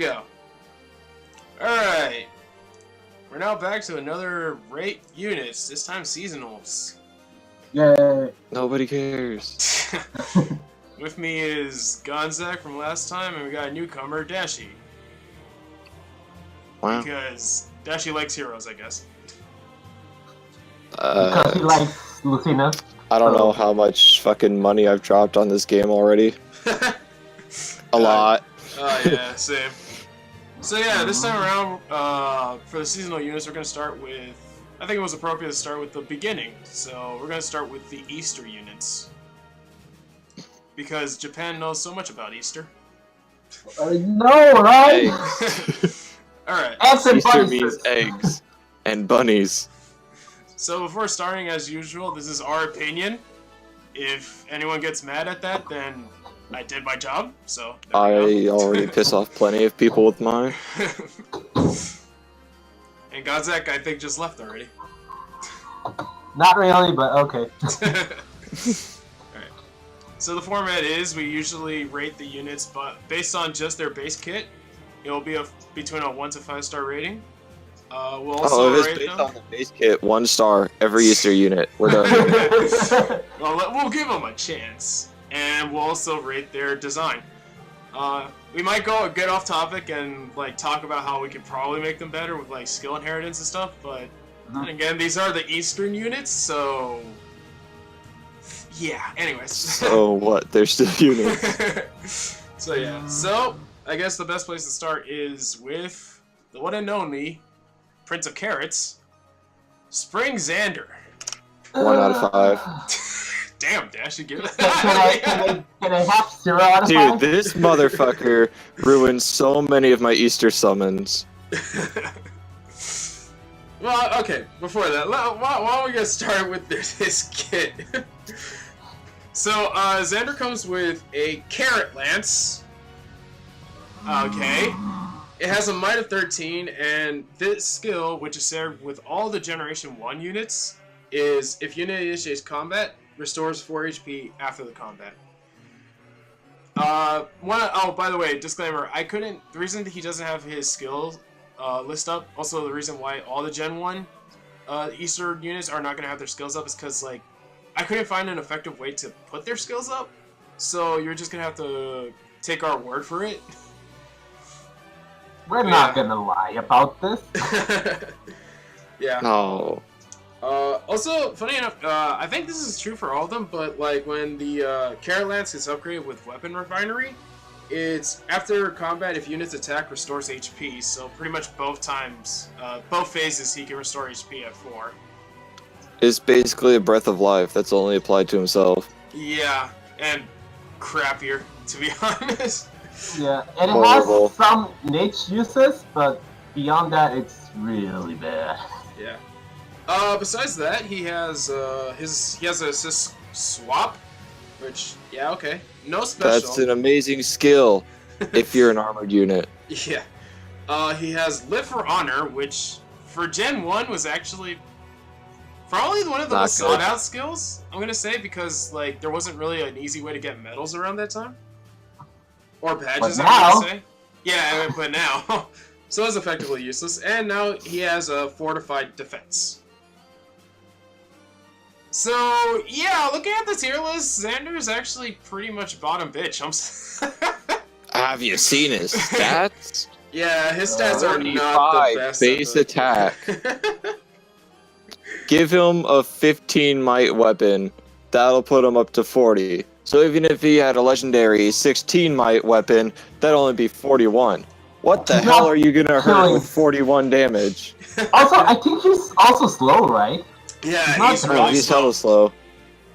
Go. Alright. We're now back to another rate units, this time seasonals. Yay! Nobody cares. With me is Gonzak from last time, and we got a newcomer, Dashi. Wow. Because Dashi likes heroes, I guess. Because he likes Lucina. I don't know how much fucking money I've dropped on this game already. A lot. Oh, yeah, same. So yeah, this time around, for the seasonal units, we're going to start with... I think it was appropriate to start with the beginning. So we're going to start with the Easter units. Because Japan knows so much about Easter. No, right? Alright. Easter means eggs and bunnies. So before starting, as usual, this is our opinion. If anyone gets mad at that, then I did my job, so... I already piss off plenty of people with mine. And Godzak, I think, just left already. Not really, but okay. Alright. So the format is, we usually rate the units, but based on just their base kit, it will be between a 1 to 5 star rating. We'll also if it's rate based them. on the base kit, 1 star every Easter unit. We're done. Well, we'll give them a chance. And we'll also rate their design. We might get off topic and like talk about how we could probably make them better with like skill inheritance and stuff, but then again, these are the Eastern units, so yeah. Anyways. So what? They're still units. So yeah. So I guess the best place to start is with the one and only Prince of Carrots, Spring Xander. 1 out of 5. Damn, Dash, you give it. Can I have 0 out of 5? Dude, this motherfucker ruined so many of my Easter summons. Well, okay, before that, why don't we get started with this kit? So, Xander comes with a Carrot Lance. Okay. It has a might of 13, and this skill, which is shared with all the Generation 1 units, is if unit initiates combat, restores 4 HP after the combat. By the way, disclaimer, the reason that he doesn't have his skills list up, also the reason why all the Gen 1 Easter units are not going to have their skills up is because, like, I couldn't find an effective way to put their skills up, so you're just going to have to take our word for it. We're not gonna lie about this. Yeah. No. Also, funny enough, I think this is true for all of them, but like when the Carrot Lance is upgraded with Weapon Refinery, it's after combat, if units attack, restores HP, so pretty much both phases he can restore HP at 4. It's basically a breath of life that's only applied to himself. Yeah, and crappier, to be honest. Yeah, and it Horrible. has some niche uses, but beyond that, it's really bad. Yeah. Besides that, he has a assist swap, which, yeah, okay. No special. That's an amazing skill if you're an armored unit. Yeah. He has Live for Honor, which for Gen 1 was actually probably one of the most sought out skills, I'm gonna say, because like there wasn't really an easy way to get medals around that time. Or badges, I would say. Yeah, but now. So it's effectively useless. And now he has a fortified defense. So, yeah, looking at the tier list, Xander is actually pretty much bottom bitch. Have you seen his stats? Yeah, his stats are not the best. Base attack. Give him a 15 might weapon. That'll put him up to 40. So even if he had a legendary 16 might weapon, that'd only be 41. What the hell are you gonna hurt with 41 damage? Also, I think he's also slow, right? Yeah, he's really he's slow. hella slow.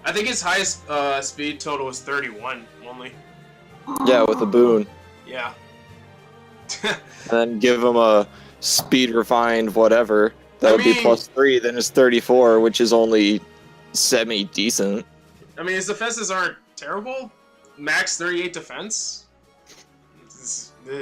I think his highest speed total was 31 only. Yeah, with a boon. Yeah. And then give him a speed refined whatever. That would be +3, then it's 34, which is only semi-decent. I mean, his defenses aren't terrible. Max 38 defense.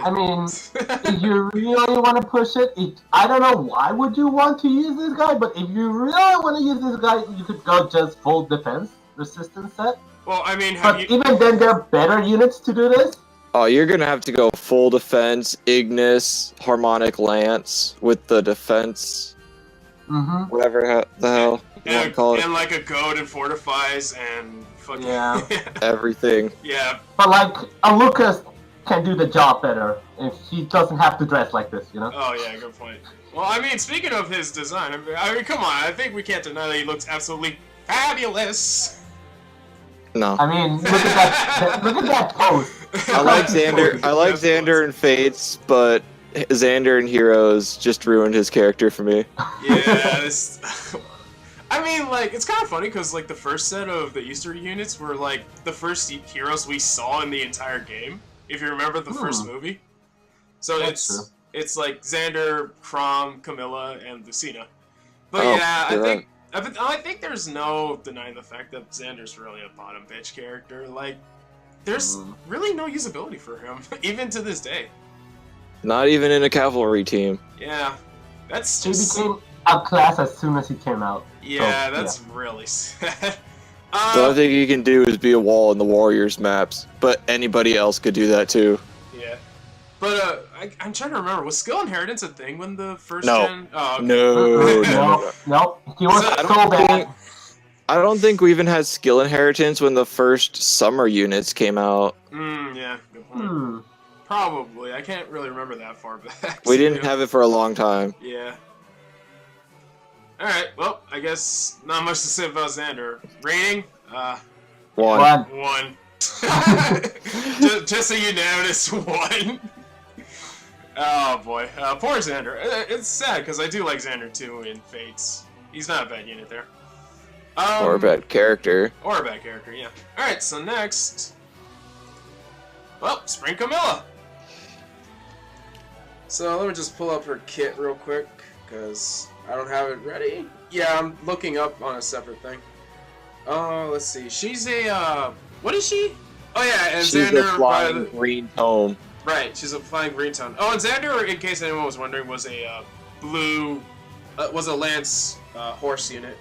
I mean, if you really want to push it, I don't know why would you want to use this guy, but if you really want to use this guy, you could go just full defense resistance set. Well, I mean, even then, there are better units to do this. Oh, you're gonna have to go full defense, Ignis, Harmonic Lance with the defense, whatever the hell you want to call it. And like a goad and fortifies and fucking Everything. Yeah. But like, Lucas can do the job better if he doesn't have to dress like this, you know? Oh yeah, good point. Well, I mean, speaking of his design, I mean, come on, I think we can't deny that he looks absolutely fabulous. No. I mean, look at that pose. I like Xander. I like Xander and Fates, but Xander and Heroes just ruined his character for me. Yeah, I mean, like, it's kind of funny because like the first set of the Easter units were like the first heroes we saw in the entire game. If you remember the first movie, so it's like Xander, Chrom, Camilla, and Lucina. But yeah, I think there's no denying the fact that Xander's really a bottom bitch character. Like, there's really no usability for him, even to this day. Not even in a cavalry team. Yeah, that's just... He became outclassed as soon as he came out. Yeah, so, that's really sad. The only thing he can do is be a wall in the Warriors maps, but anybody else could do that too. Yeah. But I'm trying to remember, was skill inheritance a thing when the first No. gen? Oh, okay. No. He was so bad. I don't think we even had skill inheritance when the first summer units came out. Yeah, good point. Probably. I can't really remember that far back. We didn't have it for a long time. Yeah. Alright, well, I guess not much to say about Xander. Rating? 1. 1. just so you notice, 1. Oh boy, poor Xander. It's sad because I do like Xander too in Fates. He's not a bad unit there. Or a bad character. Or a bad character, yeah. Alright, so next... Well, Spring Camilla! So let me just pull up her kit real quick, because I don't have it ready. Yeah, I'm looking up on a separate thing. Oh, let's see. She's a, what is she? Oh yeah, and she's Xander... a flying green tome. Right, she's a flying green tone. Oh, and Xander, in case anyone was wondering, was a blue... was a Lance horse unit.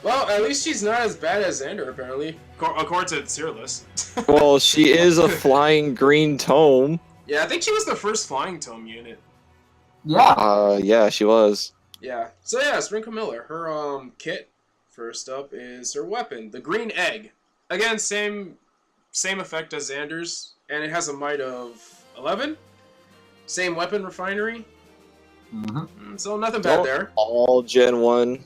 Well, at least she's not as bad as Xander, apparently, according to the tier list. Well, she is a flying green tome. Yeah, I think she was the first flying tome unit. Yeah. Yeah, she was. Yeah. So yeah, Spring Camilla. Her kit, first up, is her weapon, the green egg. Again, same effect as Xander's, and it has a might of 11. Same weapon refinery. So nothing bad there. All Gen 1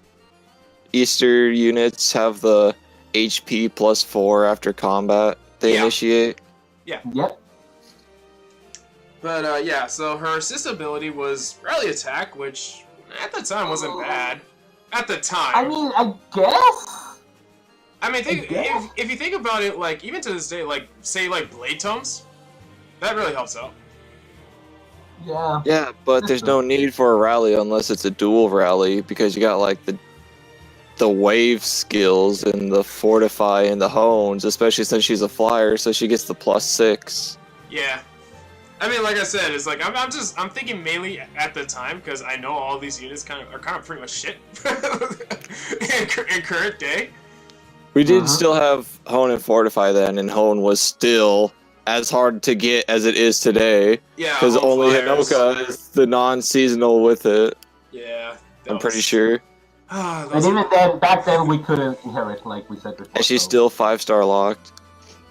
Easter units have the HP +4 after combat they initiate. Yeah. Yep. But yeah, so her assist ability was rally attack, which at the time wasn't bad. At the time. I mean, I guess. I mean, if you think about it, like even to this day, like say like blade tomes, that really helps out. Yeah. Yeah, but there's no need for a rally unless it's a dual rally because you got like the wave skills and the fortify and the hones, especially since she's a flyer, so she gets the +6. Yeah. I mean, like I said, it's like I'm thinking mainly at the time because I know all these units are kind of pretty much shit in current day. We did still have hone and fortify then, and hone was still as hard to get as it is today. Yeah, because only Hinoka is the non-seasonal with it. Yeah, I'm pretty sure. And even then, back then we couldn't inherit, like we said before. And she's still 5-star locked.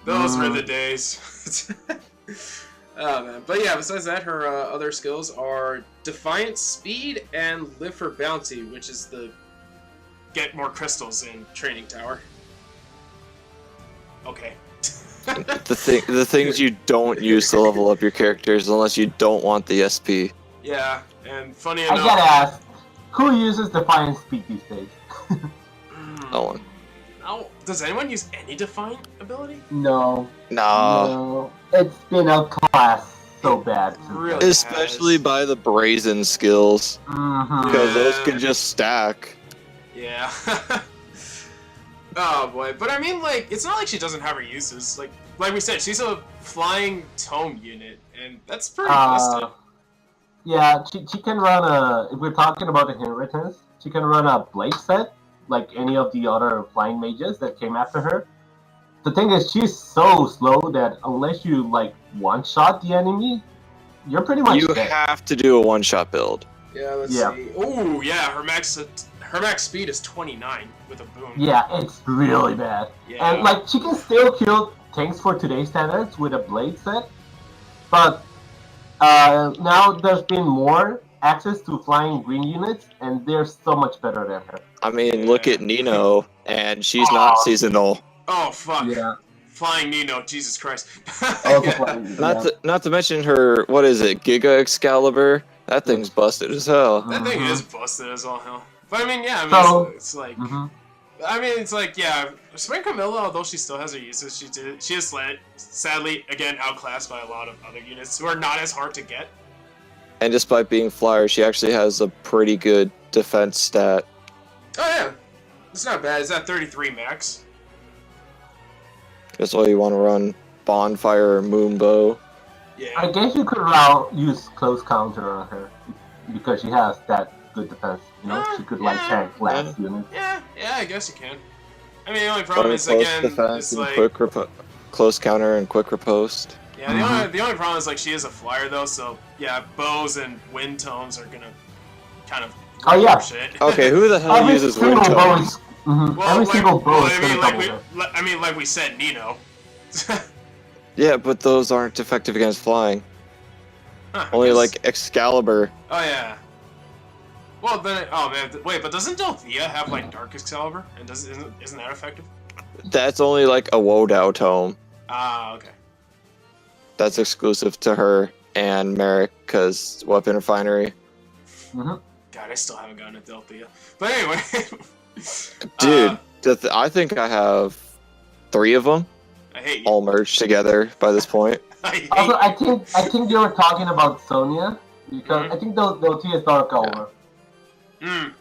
Those were the days. Oh man, but yeah. Besides that, her other skills are Defiant Speed and Live for Bounty, which is the get more crystals in Training Tower. Okay. the things you don't use to level up your characters unless you don't want the SP. Yeah, and funny enough, I gotta ask, who uses Defiant Speed these days? No one. Oh, does anyone use any Defiant ability? No. No. It's been outclassed so bad. Really Especially by the brazen skills. Because those can just stack. Yeah. Oh boy, but I mean, like, it's not like she doesn't have her uses. Like we said, she's a flying tome unit, and that's pretty busted. Yeah, she can run if we're talking about inheritance, she can run a blade set, like any of the other flying mages that came after her. the thing is, she's so slow that unless you like one-shot the enemy, you're pretty much You dead. have to do a one-shot build. Yeah, let's Yeah. see. Oh, yeah, her max speed is 29 with a boom. Yeah, it's really bad. Yeah. And like she can still kill things for today's standards with a blade set, but now there's been more access to flying green units, and they're so much better than her. I mean, look at Nino, and she's not seasonal. Oh, fuck. Yeah. Flying Nino, Jesus Christ. Also Yeah. flying, Not to mention her, what is it, Giga Excalibur? That thing's busted as hell. That thing is busted as all hell. But I mean, yeah, I mean, So- it's like, Mhm. I mean, it's like, yeah, Spring Camilla, although she still has her uses, she is sadly, again, outclassed by a lot of other units who are not as hard to get. And despite being flyer, she actually has a pretty good defense stat. Oh, yeah. It's not bad. It's at 33 max. That's why you want to run Bonfire or Moonbow. Yeah. I guess you could use close counter on her because she has that good defense. You know, she could like tank last unit. Yeah, I guess you can. I mean, the only problem is, Close again, defense it's and like... close counter and quick riposte. Yeah, the only problem is, like, she is a flyer, though, so, yeah, bows and wind tomes are gonna kind of... Oh, yeah. Shit. Okay, who the hell Every uses single wind bow tones? is, every single bow is gonna double her. I mean, like we said, Nino. Yeah, but those aren't effective against flying. Huh, I Only guess- like Excalibur. Oh, yeah. Well, then... Oh, man, wait, but doesn't Delthea have, like, Dark Excalibur? And isn't that effective? That's only like a Wodao tome. Ah, okay. That's exclusive to her and Merrick, because Weapon Refinery. Mm-hmm. God, I still haven't gotten a Delthea. But anyway... Dude, I think I have 3 of them I hate you. all merged together by this point. I hate Also, you. I think they were talking about Sonya because I think they'll see a dark over.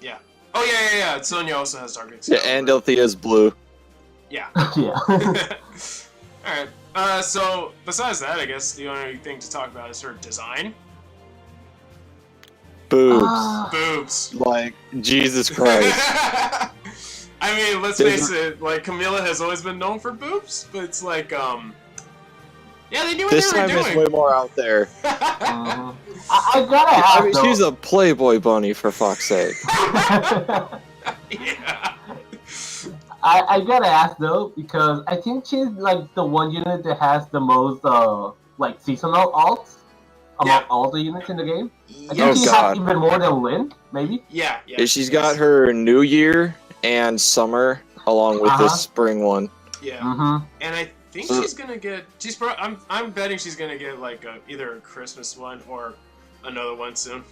Yeah. Oh, yeah. Sonya also has Dark Yeah, Excalibur. and Delthea's blue. Yeah. Yeah. Alright. So, besides that, I guess the only thing to talk about is her design. Boobs. Boobs. Like, Jesus Christ. I mean, let's face it, like, Camilla has always been known for boobs, but it's like, yeah, they knew what This they were time it's doing. way more out there. I gotta ask, I mean, though. she's a Playboy bunny, for fuck's sake. Yeah. I gotta ask though because I think she's like the one unit that has the most like seasonal alts among all the units in the game. I think Oh, she God. has even more than Lynn, maybe. Yeah. She's got her New Year and Summer, along with the Spring one. Yeah. Mm-hmm. And I think she's gonna get. I'm betting she's gonna get like either a Christmas one or another one soon.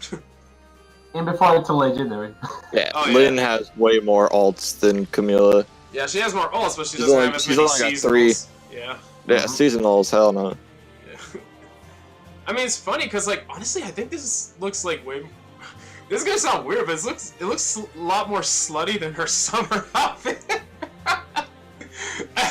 And before it's a legendary. Yeah, Oh, yeah. Lynn has way more alts than Camilla. Yeah, she has more ults, but she She's doesn't only- have as she's many only got seasonals. 3. Yeah. Yeah, seasonals, hell no. Yeah. I mean, it's funny because, like, honestly, I think looks like way. This is gonna sound weird, but it looks a lot more slutty than her summer outfit.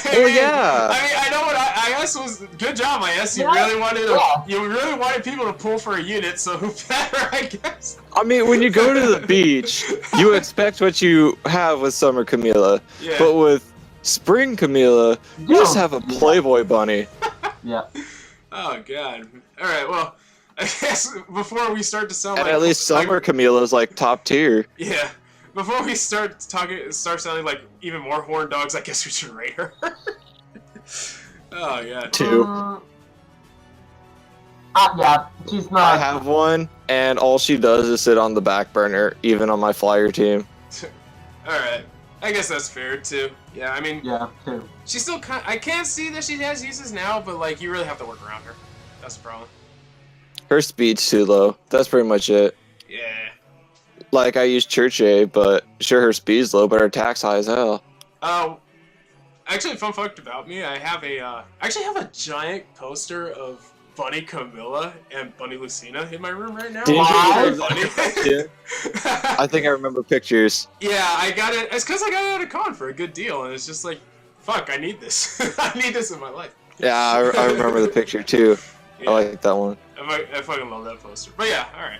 Yeah. I mean, I know what I guess was good job. I guess you Yeah. really wanted people to pull for a unit, so who better, I guess. I mean, when you go to the beach, you expect what you have with Summer Camilla, Yeah. but with Spring Camilla, you just have a Playboy bunny. Yeah. Oh God. All right. Well, I guess before we start to sound And like at least Summer Camilla's like top tier. Yeah. Before we start sounding like even more horn dogs, I guess we should rate her. Oh yeah. 2. Yeah, she's not. I have one, and all she does is sit on the back burner, even on my flyer team. All right. I guess that's fair too. Yeah. I mean, Yeah, too. she's still I can't see that she has uses now, but like you really have to work around her. That's the problem. Her speed's too low. That's pretty much it. Yeah. Like, I use Church A, but sure, her speed's low, but her attack's high as hell. Actually, fun fact about me, I actually have a giant poster of Bunny Camilla and Bunny Lucina in my room right now. Did you Bunny. I think I remember pictures. Yeah, I got it. It's because I got it at a con for a good deal, and it's just like, fuck, I need this. I need this in my life. Yeah, I remember the picture too. Yeah, I like that one. I fucking love that poster. But yeah, alright.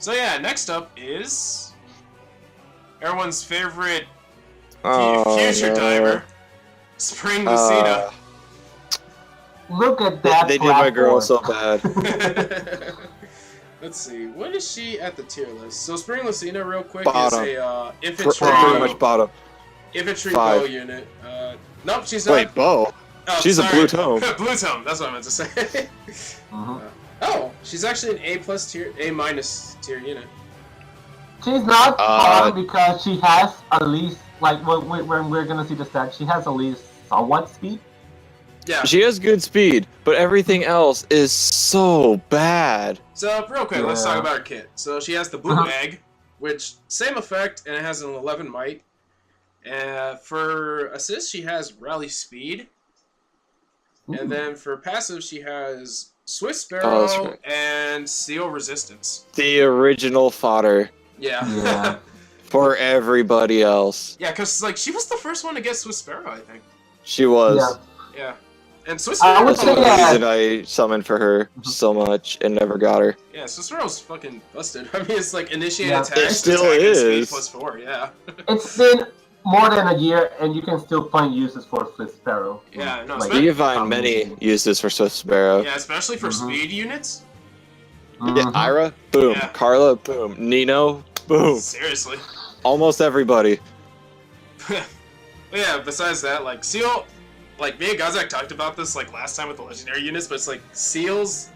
So yeah, next up is everyone's favorite future diver. Spring Lucina. Look at that. They did my girl platform. so bad. Let's see. What is she at the tier list? So Spring Lucina, real quick, Bottom. is a Pretty much bottom. infantry 5. bow unit. Nope, she's not. Wait, bow. Oh, She's sorry. a blue tome. Blue tome. That's what I meant to say. Oh, she's actually an A minus tier unit. She's not bottom because she has at least, like, when we're gonna see the stats, she has at least somewhat speed. Yeah. She has good speed, but everything else is so bad. So real quick, let's Yeah. talk about her kit. So she has the blue bag, which same effect, and it has an 11 might. For assist, she has rally speed. And then for passive, she has Swift Sparrow that's right. and Seal Resistance. The original fodder Yeah. Yeah. for everybody else. Yeah, because like she was the first one to get Swift Sparrow, I think. She was. Yeah. Yeah. And Swift I Sparrow would was say The that- reason I summoned for her so much and never got her. Yeah, Swift Sparrow's fucking busted. I mean, it's like initiate Yeah. attack, It still attack, and speed is. +4, yeah. It's been more than a year, and you can still find uses for Swift Sparrow. Yeah, no, Like, You can find many uses for Swift Sparrow. Yeah, especially for speed units. Yeah, Ira, boom. Yeah. Carla, boom. Nino, boom. Seriously. Almost everybody. But yeah, besides that, like, Seal, like, me and Gazak talked about this, like, last time with the legendary units, but it's like, Seals,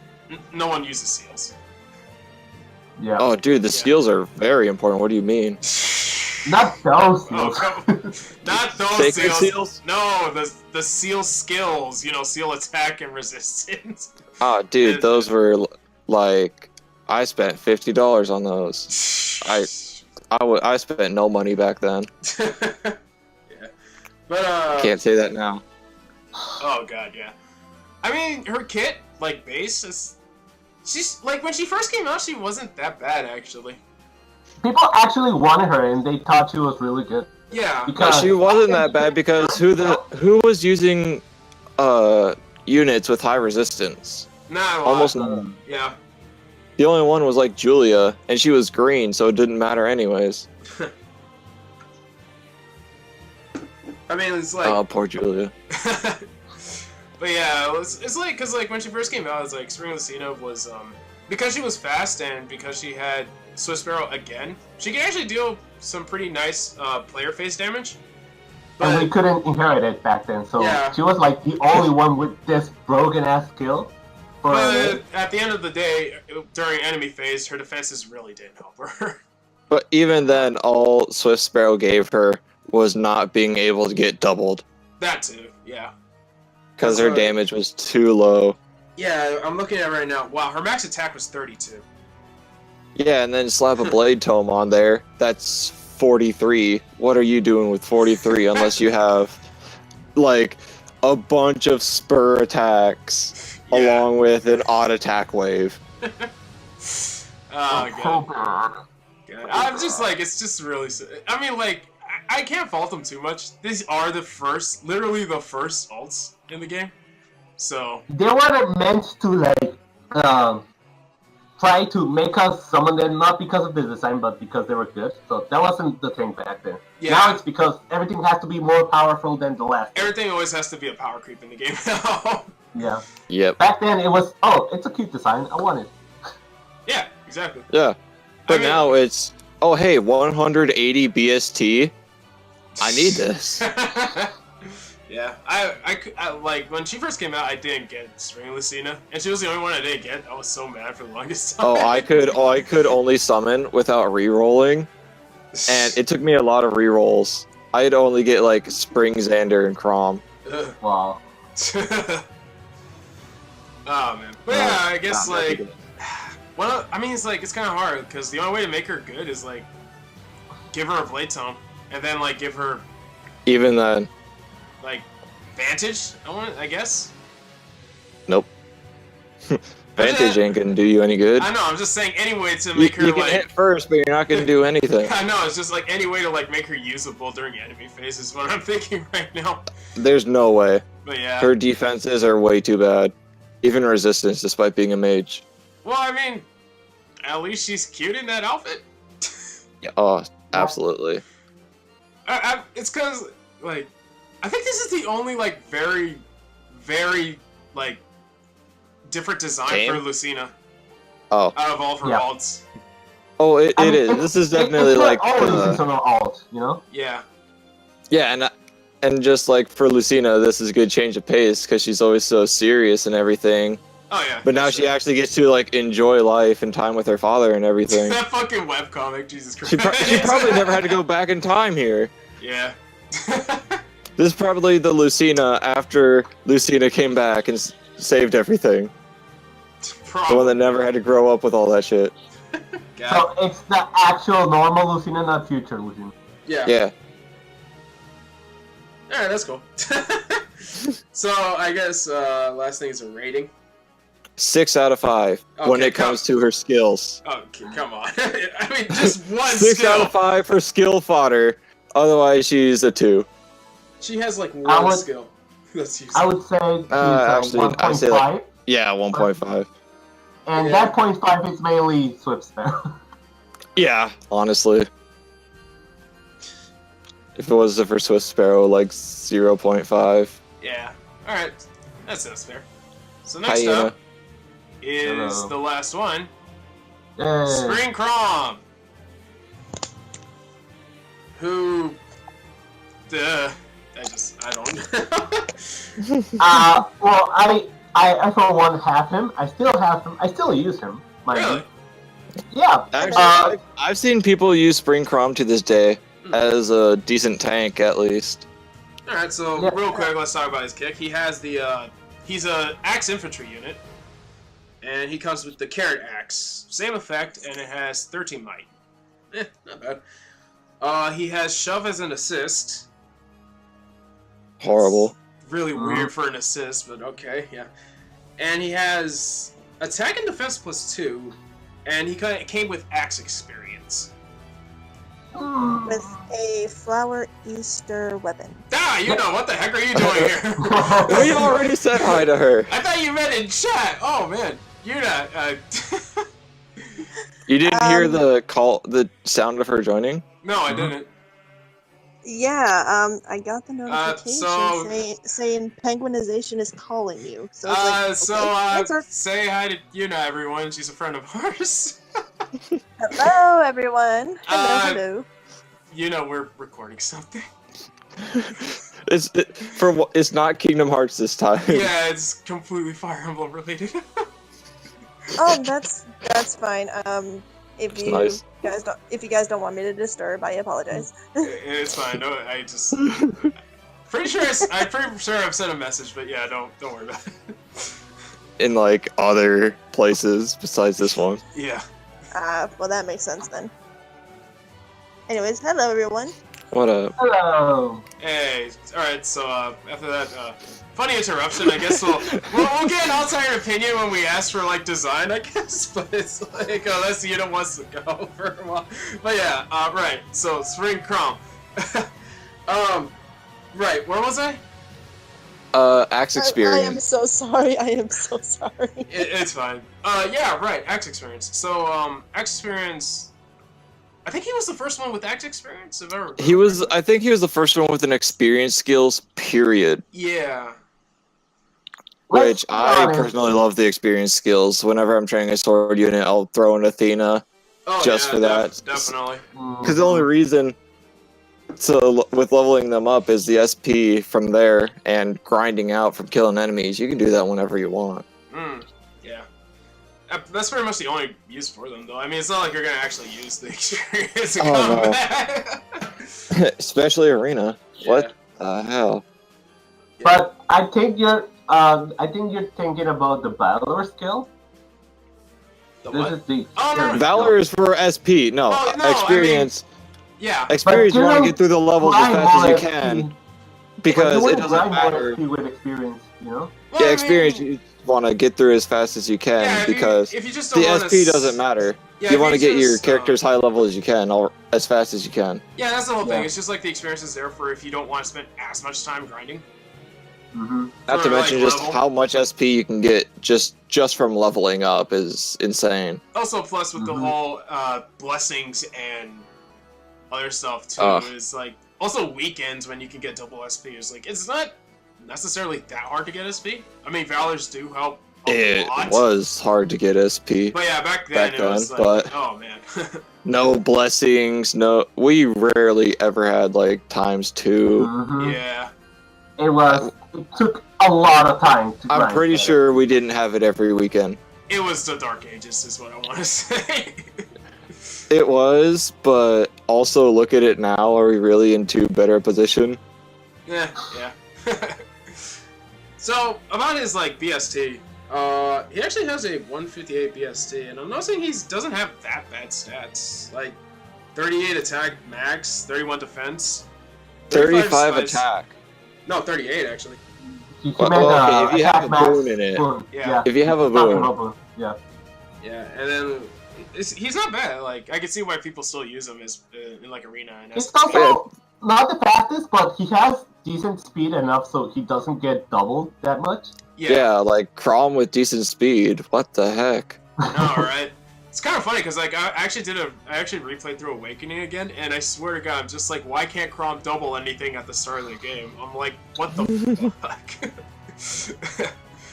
no one uses Seals. Yeah. Oh, dude, the seals are very important. What do you mean? Not those. Oh, Seals. not those Sacred seals. seals? No, the seal skills, seal attack and resistance. Oh, dude, those were like, I spent $50 on those. I spent no money back then. Yeah. But, Can't say that now. oh god, yeah. I mean, her kit, like, base is... She's, like, when she first came out, she wasn't that bad, actually. People actually wanted her, and they thought she was really good. Yeah. But she wasn't that bad because who was using units with high resistance? Not a lot. Almost none. Yeah. The only one was like Julia, and she was green, so it didn't matter anyways. I mean, it's like... Oh, poor Julia. But yeah, it's like, because like when she first came out, it's like Spring Lucina was, because she was fast and because she had Swift Sparrow again, she could actually deal some pretty nice player face damage. And we But, couldn't inherit it back then, so Yeah. she was like the only one with this broken ass skill. but at the end of the day, during enemy phase, her defenses really didn't help her. But even then, all Swift Sparrow gave her was not being able to get doubled That too, yeah. because her That's damage was too low. Yeah, I'm looking at it right now. Wow, her max attack was 32. Yeah, and then slap a blade tome on there. That's 43. What are you doing with 43 unless you have like a bunch of spur attacks Yeah. along with an odd attack wave? So Oh, bad. God. I'm just like, it's just really... I mean, like, I can't fault them too much. These are literally the first alts in the game. So, They weren't meant to like try to make us summon them, not because of the design, but because they were good. So that wasn't the thing back then. yeah. Now it's because everything has to be more powerful than the last. Everything always has to be a power creep in the game now. Yeah. Yep. Back then it was, oh, it's a cute design. I want it. Yeah, exactly. Yeah. But I mean- now it's, oh hey, 180 BST. I need this. Yeah, I like, when she first came out, I didn't get Spring Lucina, and she was the only one I didn't get. I was so mad for the longest time. I could only summon without re-rolling, and it took me a lot of re-rolls. I'd only get like Spring, Xander, and Crom. Ugh. Wow. Oh man, but yeah, I guess Not like, good. well, I mean, it's like, it's kind of hard because the only way to make her good is like give her a blade tome, and then like give her Even then, like Vantage. I guess. nope. Vantage ain't gonna do you any good. I know. I'm just saying any way to You, make her you can like. hit first, but you're not gonna do anything. I know. It's just like any way to like make her usable during enemy phase is what I'm thinking right now. There's no way. But yeah. Her defenses are way too bad. Even resistance, despite being a mage. Well, I mean, at least she's cute in that outfit. Yeah, oh, absolutely. It's because, like, I think this is the only like very, very like different design Game? for Lucina Oh. out of all of her Yeah. alts. Oh, it I mean, is. This is definitely it's like always seasonal alt, you know? Yeah. yeah, and just like for Lucina, this is a good change of pace because she's always so serious and everything. Oh yeah. But now she actually gets to like enjoy life and time with her father and everything. That fucking webcomic, Jesus Christ. She probably never had to go back in time here. Yeah. This is probably the Lucina after Lucina came back and saved everything. The one that never had to grow up with all that shit. God. So it's the actual normal Lucina, not future Lucina. Yeah. Yeah. Alright, that's cool. So, I guess last thing is a rating. 6 out of 5 when Okay, it comes to her skills. Okay, come on. I mean, just one 6 skill. out of 5 for skill fodder. Otherwise, she's a 2. She has like one skill. That's useless. I would say she's actually, I'd say 1.5, like- Yeah, 1.5. and Yeah. that 0.5 is mainly Swift Sparrow. Yeah, honestly. If it was for Swiss Sparrow, like 0.5. Yeah. Alright. That sounds fair. So next Hyena. up is Hello. the last one. Yay. Spring Crom. Who... I don't Well, I for one have him. I still have him. I still use him. Mind you. Really? Yeah. Actually, I've seen people use Spring Crom to this day as a decent tank, at least. Alright, so Yeah. real quick, let's talk about his kick. He has the, he's a axe infantry unit. And he comes with the carrot axe. Same effect, and it has 13 might. Not bad. He has shove as an assist. Horrible. Really weird for an assist, but okay, yeah. And he has attack and defense +2, and he came with axe experience. With a flower Easter weapon. Ah, you know, what the heck are you doing here? We already said hi to her. I thought you meant in chat. Oh man, you're not. You didn't hear the sound of her joining? No, I didn't. Yeah, I got the notification so- saying penguinization is calling you. So it's like, okay, answer. Say hi to everyone. She's a friend of ours. Hello, everyone. Hello, hello. We're recording something. It's not Kingdom Hearts this time. Yeah, it's completely Fire Emblem related. Oh, that's fine. If you nice. if you guys don't want me to disturb, I apologize. It's fine. No, I just pretty sure I've sent a message, but yeah, don't worry about it. In like other places besides this one. Yeah. Well, that makes sense then. Anyways, hello, everyone. What up? Hello. Hey, alright, so after that funny interruption, I guess we'll get an outsider opinion when we ask for like design, I guess, but it's like unless the unit wants to go for a while. But yeah, right, so Spring Crom. Right, where was I? Axe experience. I am so sorry. I am so sorry. It's fine. Yeah, right, Axe Experience. So, Axe Experience... I think he was the first one with Axe Experience, if I remember. I think he was the first one with an experience skills, period. Yeah. Which I personally love the experience skills. Whenever I'm training a sword unit, I'll throw in Athena just for that. Definitely. Because the only reason with leveling them up is the SP from there and grinding out from killing enemies. You can do that whenever you want. Yeah. That's pretty much the only use for them, though. I mean, it's not like you're gonna actually use the experience in combat. Especially arena. Yeah. What the hell? But I think you're thinking about the Valor skill. The This what? is the Oh, no. Valor is for SP. No, Oh, no, experience. Yeah. Experience, But you want to you get through the levels as grind fast as more you XP. can. Because you it wouldn't doesn't grind more matter. XP with experience, you know? Well, Yeah, I experience, mean, you want to get through as fast as you can yeah, because if you just don't the wanna SP doesn't matter. Yeah, You if want to get your just, character as high level as you can, or as fast as you can. Yeah, that's the whole thing. Yeah. It's just like the experience is there for if you don't want to spend as much time grinding. Mm-hmm. Not For, to mention like, just level. how much SP you can get just from leveling up is insane. Also, plus with the Mhm. whole blessings and other stuff too, Ugh. is like Also, weekends when you can get double SP is like, it's not necessarily that hard to get SP. I mean, Valors do help a lot. It was hard to get SP. But yeah, back then it was like, but oh man. no blessings, no. We rarely ever had like ×2. Mhm. Yeah. It took a lot of time to I'm grind pretty that. sure we didn't have it every weekend. It was the Dark Ages, is what I want to say. It was, but also look at it now. Are we really in too better a position? Yeah. So, about his, like, BST, he actually has a 158 BST, and I'm noticing he doesn't have that bad stats. Like, 38 attack max, 31 defense, 35 spice- attack. No, 38 actually. You can Well, make okay, if you have attack a max boon in it. boon. Yeah. If you have a Nothing boon, but boon. Yeah. Yeah, and then he's not bad. Like, I can see why people still use him as in like arena and He's SSP. also not the fastest, but he has decent speed enough so he doesn't get doubled that much. yeah, like Crom with decent speed. What the heck? I know, right? It's kind of funny because like I actually replayed through Awakening again, and I swear to God, I'm just like, why can't Crom double anything at the start of the game? I'm like, what the fuck?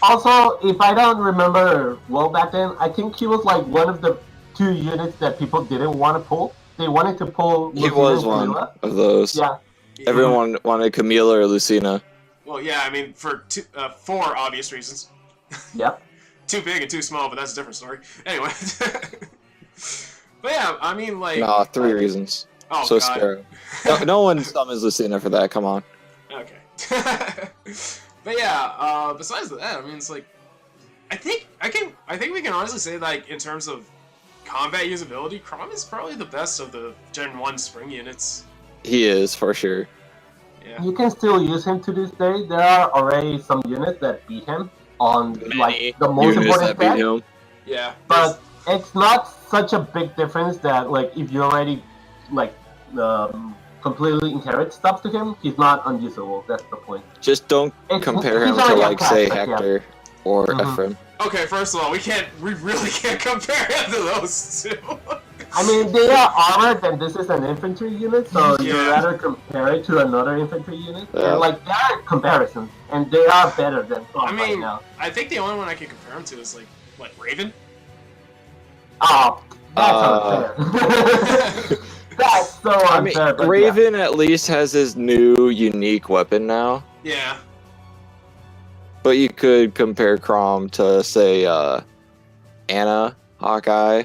Also, if I don't remember well back then, I think he was like one of the 2 units that people didn't want to pull. They wanted to pull He Lucina was and one Camilla. of those. Yeah. Everyone wanted Camila or Lucina. Well, yeah, I mean, for 4 obvious reasons. Yep. Too big and too small, but that's a different story. Anyway. But yeah, I mean, like... Nah, 3 reasons. Oh, So God. scary. No one summons Lucina for that, come on. Okay. But yeah, besides that, I mean, it's like... I think we can honestly say, like, in terms of combat usability, Crom is probably the best of the Gen 1 spring units. He is, for sure. Yeah. You can still use him to this day. There are already some units that beat him on like the most Units important that beat stat. him. Yeah. But it's not such a big difference that like if you already like completely inherit stuff to him, he's not unusable. That's the point. Just don't It's- compare him he's to, already like, a say, caster, yeah. Hector or Mhm. Ephraim. Okay, first of all, we really can't compare him to those two. I mean, they are armored, and this is an infantry unit, so you'd Yeah. rather compare it to another infantry unit. Yeah. And like, there are comparisons, and they are better than Thor I right mean, now. I think the only one I can compare him to is like, what, Raven? Oh, that's unfair. That's so I mean, unfair. but Raven at least has his new unique weapon now. Yeah. But you could compare Crom to, say, Anna, Hawkeye.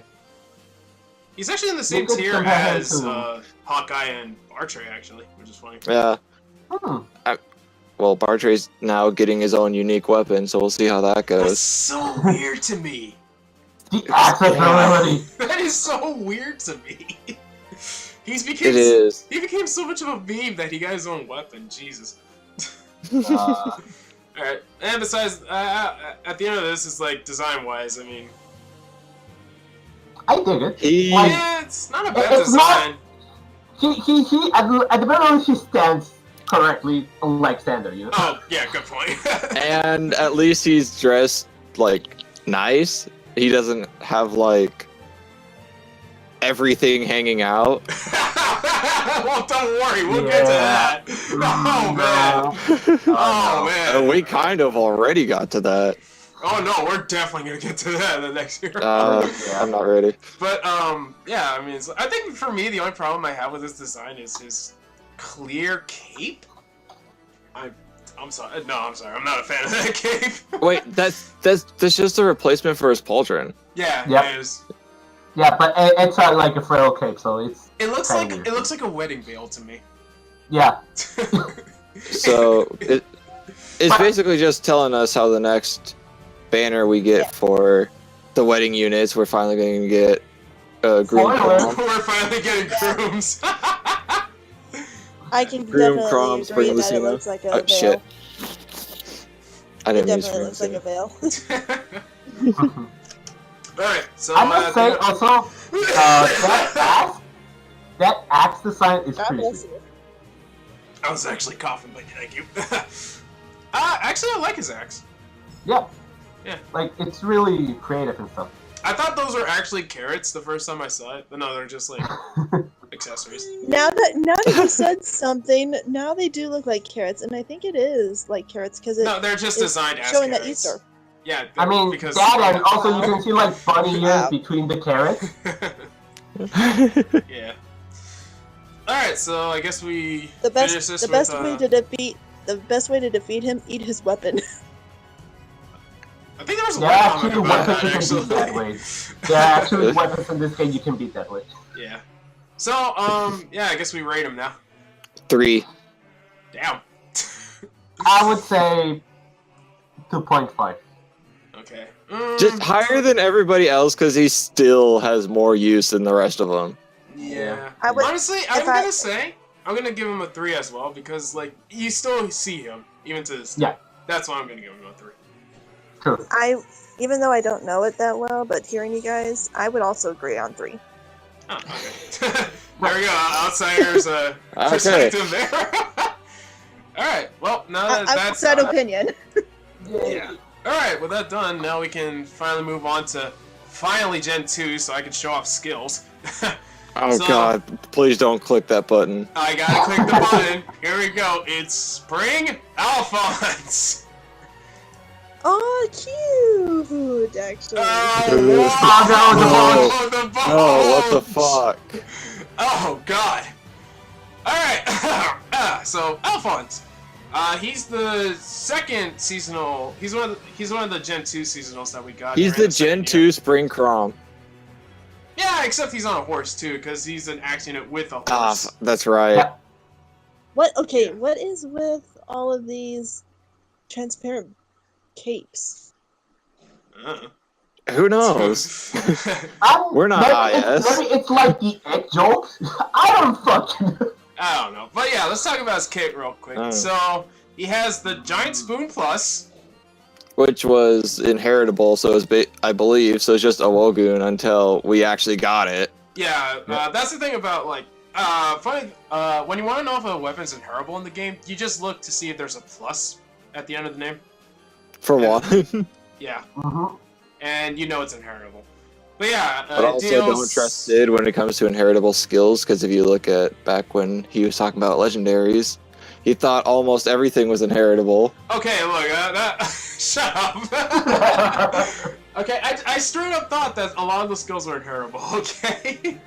He's actually in the same could tier compare him as to- Hawkeye and Bartray, actually, which is funny. Yeah. Hmm. Well, Bartray's now getting his own unique weapon, so we'll see how that That's goes. so weird to me. The accessibility. That is so weird to me. It is. He became so much of a meme that he got his own weapon. Jesus. Alright, and besides, at the end of this, it's like, design-wise, I mean... I dig it. He Yeah, it's not a bad It's design. He at the very least, he stands correctly, unlike Sander, you know? Oh, yeah, good point. and at least he's dressed like nice. He doesn't have like everything hanging out. Well, don't worry, we'll get to that. Oh, man. Oh, man. And we kind of already got to that. Oh, no, we're definitely going to get to that in the next year. Yeah. I'm not ready. But, yeah, I mean, I think for me, the only problem I have with this design is his clear cape. I'm sorry. No, I'm sorry. I'm not a fan of that cape. Wait, that's just a replacement for his pauldron. Yeah, Yep. it is. Yeah, but it's like a frail cape, so it's It looks kinda like weird. it looks like a wedding veil to me. yeah. So it's But- basically just telling us how the next banner we get for the wedding units, we're finally going to get green Spoiler. Crom. We're finally getting grooms. I can Groom definitely Crom's agree bringing that it Lucina. looks like a Oh veil. shit! I It didn't mean definitely looks like a to. veil. Alright, so I must say also, that axe design is God pretty bless sweet. you. I was actually coughing, but thank you. Actually, I like his axe. Yeah. Yeah. Like, it's really creative and stuff. I thought those were actually carrots the first time I saw it, but no, they're just like accessories. Now that you said something, now they do look like carrots, and I think it is like carrots because No, they're just designed as showing carrots. that Easter. Yeah, I mean, because that and also you can see like bunny ears Wow. between the carrots. Yeah. All right, so I guess we The finish best this the with, best way to defeat him, eat his weapon. I think there was There one are comment actually about weapons that you can beat that actually. way. There are actually weapons in this game you can beat that way. Yeah. So yeah, I guess we rate him now. 3. Damn. I would say 2.5. Okay. Just higher than everybody else because he still has more use than the rest of them. Yeah. I would- Honestly, I'm gonna give him a 3 as well because like you still see him even to this day. Yeah. That's why I'm gonna give him a 3. True. Even though I don't know it that well, but hearing you guys, I would also agree on 3. Oh, okay. There we go. Outsider's perspective there. All right. Well, now that that's Outside opinion. yeah. All right. With that done, now we can finally move on to Gen 2, so I can show off skills. Oh So- god, please don't click that button. I gotta click the button. Here we go. It's Spring Alphonse. Oh, cute! Actually. Oh, the balls! Oh, what the fuck? Oh god. Alright. So Alphonse. He's the second seasonal. He's one of the Gen 2 seasonals that we got. He's during the Gen second 2 year. Spring Crom. Yeah, except he's on a horse too, because he's an axe unit with a Ah, horse. that's right. Yeah. What? Okay, Yeah. what is with all of these transparent capes? Who knows? We're not IS. Maybe it's like the egg jokes. I don't fucking know. I don't know. But yeah, let's talk about his kit real quick. Oh. So, he has the Giant Spoon Plus. Which was inheritable, so it's I believe, so it's just a Wogoon until we actually got it. Yeah, that's the thing about, like, funny, when you want to know if a weapon's inheritable in the game, you just look to see if there's a plus at the end of the name. For Yeah. one. Yeah, Mhm. and you know it's inheritable. But yeah, But also don't trust Sid when it comes to inheritable skills, because if you look at back when he was talking about legendaries, he thought almost everything was inheritable. Okay, look, shut up. Okay, I straight up thought that a lot of the skills were inheritable, okay?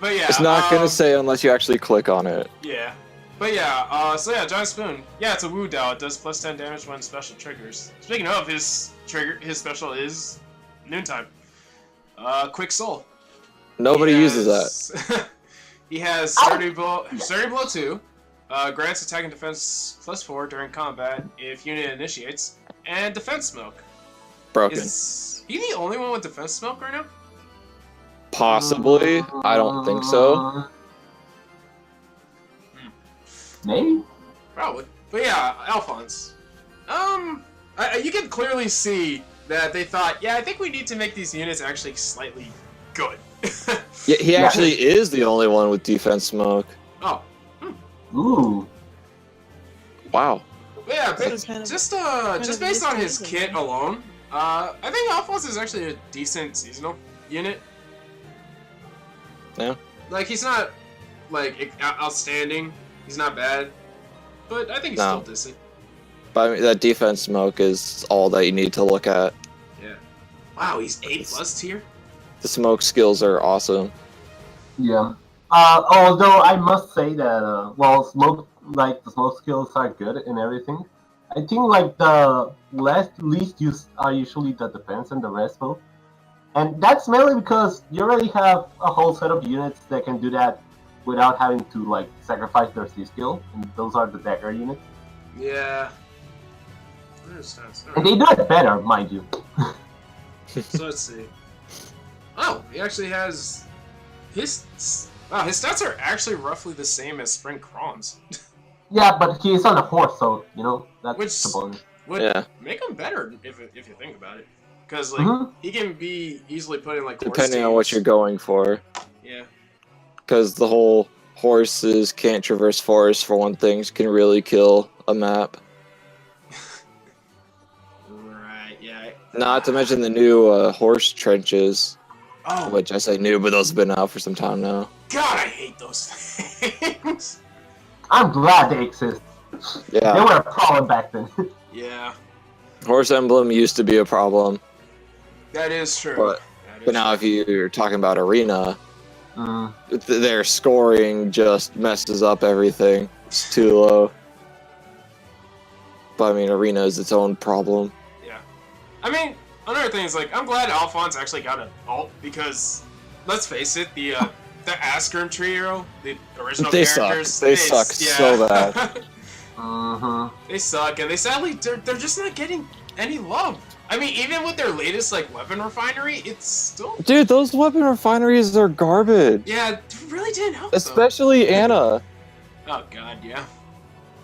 But yeah. It's not gonna say unless you actually click on it. Yeah. But yeah, so yeah, Giant Spoon. Yeah, it's a Woo Dao. It does plus 10 damage when special triggers. Speaking of, his special is Noontime. Quick Soul. Nobody He uses has- that. He has Sturdy Blow 2. Grants attack and defense +4 during combat if unit initiates. And Defense Smoke. Broken. Is he the only one with Defense Smoke right now? Possibly. I don't think so. Maybe. Probably. But yeah, Alphonse. You can clearly see that they thought, yeah, I think we need to make these units actually slightly good. Yeah, he actually is the only one with defense smoke. Oh. Ooh. Wow. But yeah, This is kind of- just of based on his misleading. kit alone, I think Alphonse is actually a decent seasonal unit. Yeah. Like, he's not, like, outstanding. He's not bad. But I think he's No. still decent. But I mean, that defense smoke is all that you need to look at. Yeah. Wow, he's A+ tier? The smoke skills are awesome. Yeah. Although I must say that while the smoke skills are good and everything, I think like the least used are usually the defense and the rest smoke. And that's mainly because you already have a whole set of units that can do that without having to like sacrifice their C skill, and those are the dagger units. Yeah. I understand. And they do it better, mind you. So let's see. Oh, he actually has his stats are actually roughly the same as Spring Cron's. Yeah, but he's on a horse, so you know that's Which- the bonus. Would Yeah. make him better if you think about it, because like Mhm. he can be easily put in like horse Depending on what teams. you're going for. Yeah. Because the whole horses can't traverse forests, for one thing, can really kill a map. Right. Yeah. Not to mention the new horse trenches. Oh, Which I say new, but those have been out for some time now. God, I hate those things. I'm glad they exist. They Yeah. were a problem back then. Yeah, Horse Emblem used to be a problem, that is true. but now if you're talking about Arena, Mm. their scoring just messes up everything. It's too low. But I mean, Arena is its own problem. Yeah. I mean, another thing is, like, I'm glad Alphonse actually got an alt, because, let's face it, the Askern trio, the original They characters... suck. They suck so bad. They suck, and they're just not getting any love. I mean, even with their latest, like, weapon refinery, it's still... Dude, those weapon refineries are garbage. Yeah, it really didn't help them. Especially Anna. Oh, God, yeah.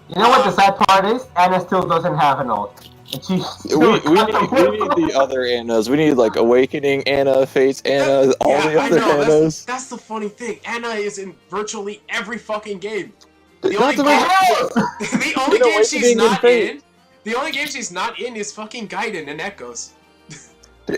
You know what the sad part is? Anna still doesn't have an ult. And she's We still need the other Annas. We need, like, Awakening Anna, Fates Anna, all the other Annas. That's the funny thing. Anna is in virtually every fucking game. Not The to mention- only You know, game she's Awakening not and Fate. in... The only game she's not in is fucking Gaiden and Echoes.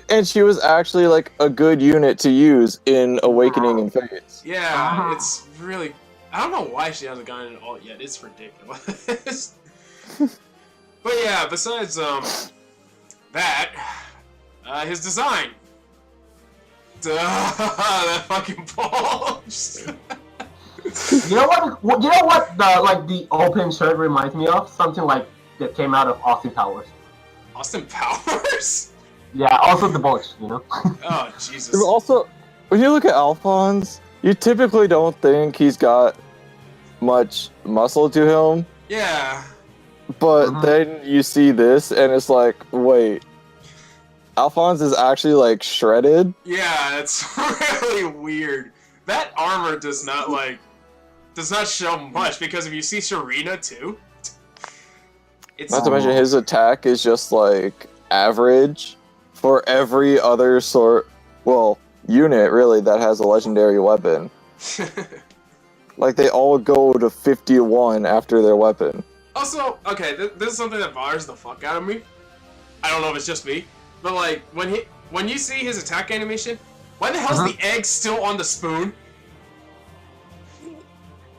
And she was actually, like, a good unit to use in Awakening and Fates. Yeah, it's really... I don't know why she hasn't gotten an alt yet. It's ridiculous. But yeah, besides that, his design. That fucking bulge. You know what? You know what? The open shirt reminds me of something like that came out of Austin Powers. Austin Powers? Yeah, also the bulge. You know. Oh Jesus. But also, when you look at Alphonse, you typically don't think he's got much muscle to him, Yeah. but then you see this and it's like, wait, Alphonse is actually like shredded. Yeah, it's really weird. That armor does not show much, because if you see Sharina too, it's Not to mention his attack is just like average for every other unit really that has a legendary weapon. Like they all go to 51 after their weapon. Also, okay, this is something that bothers the fuck out of me. I don't know if it's just me, but like when you see his attack animation, why the hell's the egg still on the spoon?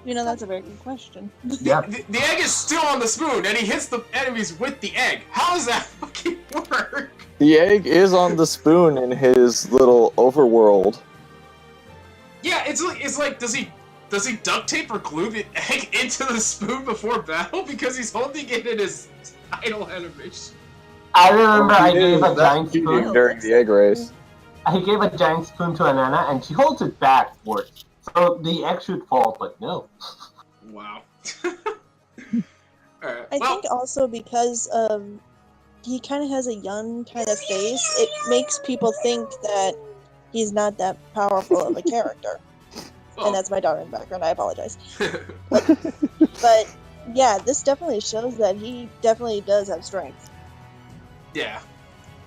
You know, that's a very good question. Yeah. The egg is still on the spoon, and he hits the enemies with the egg. How does that fucking work? The egg is on the spoon in his little overworld. Yeah, it's like does he duct tape or glue the egg into the spoon before battle, because he's holding it in his idle animation? I remember I gave a giant He did spoon. during the egg race. He gave a giant spoon to Anana, and she holds it backwards. So the egg should fall, but no. Wow. Alright. I think also because he kind of has a young kind of face, it makes people think that he's not that powerful of a character. well, And that's my daughter in the background, I apologize. But yeah, this definitely shows that he definitely does have strength. yeah.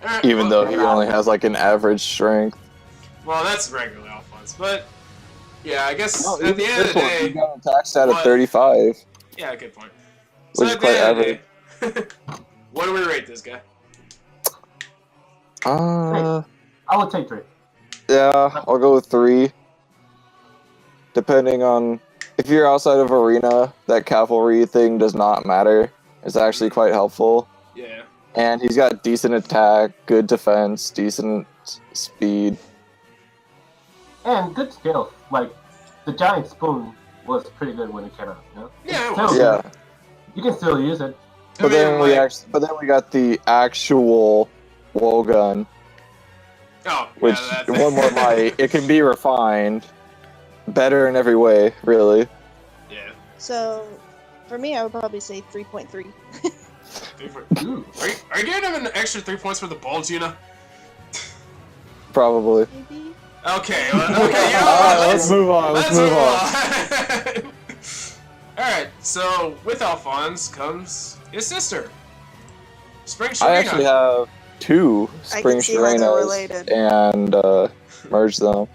Alright, Even well, though he only has like an average strength. Well, that's regular Alphonse, but yeah, I guess No, at the end of the he day, got an attack stat of but- 35. yeah, good point. So Which is at the quite end of the day, what do we rate this guy? I would take 3. Yeah, I'll go with 3. Depending on if you're outside of arena, that cavalry thing does not matter. It's actually quite helpful. Yeah. And he's got decent attack, good defense, decent speed. And good skills. Like, the giant spoon was pretty good when it came out, you know? Yeah, it Still, was. Yeah. You can still use it. But then we got the actual woe gun, Oh, which yeah, that's one more light. It can be refined, better in every way, really. Yeah. So, for me, I would probably say 3.3. Ooh. Are you giving him an extra 3 points for the bulge, Una? Probably. Maybe? Okay, okay, you know Alright, what, let's move on. Let's move on. Alright, so with Alphonse comes his sister, Spring I Sharina. actually have 2 I Spring can see how they're Sharinas related. and merge them.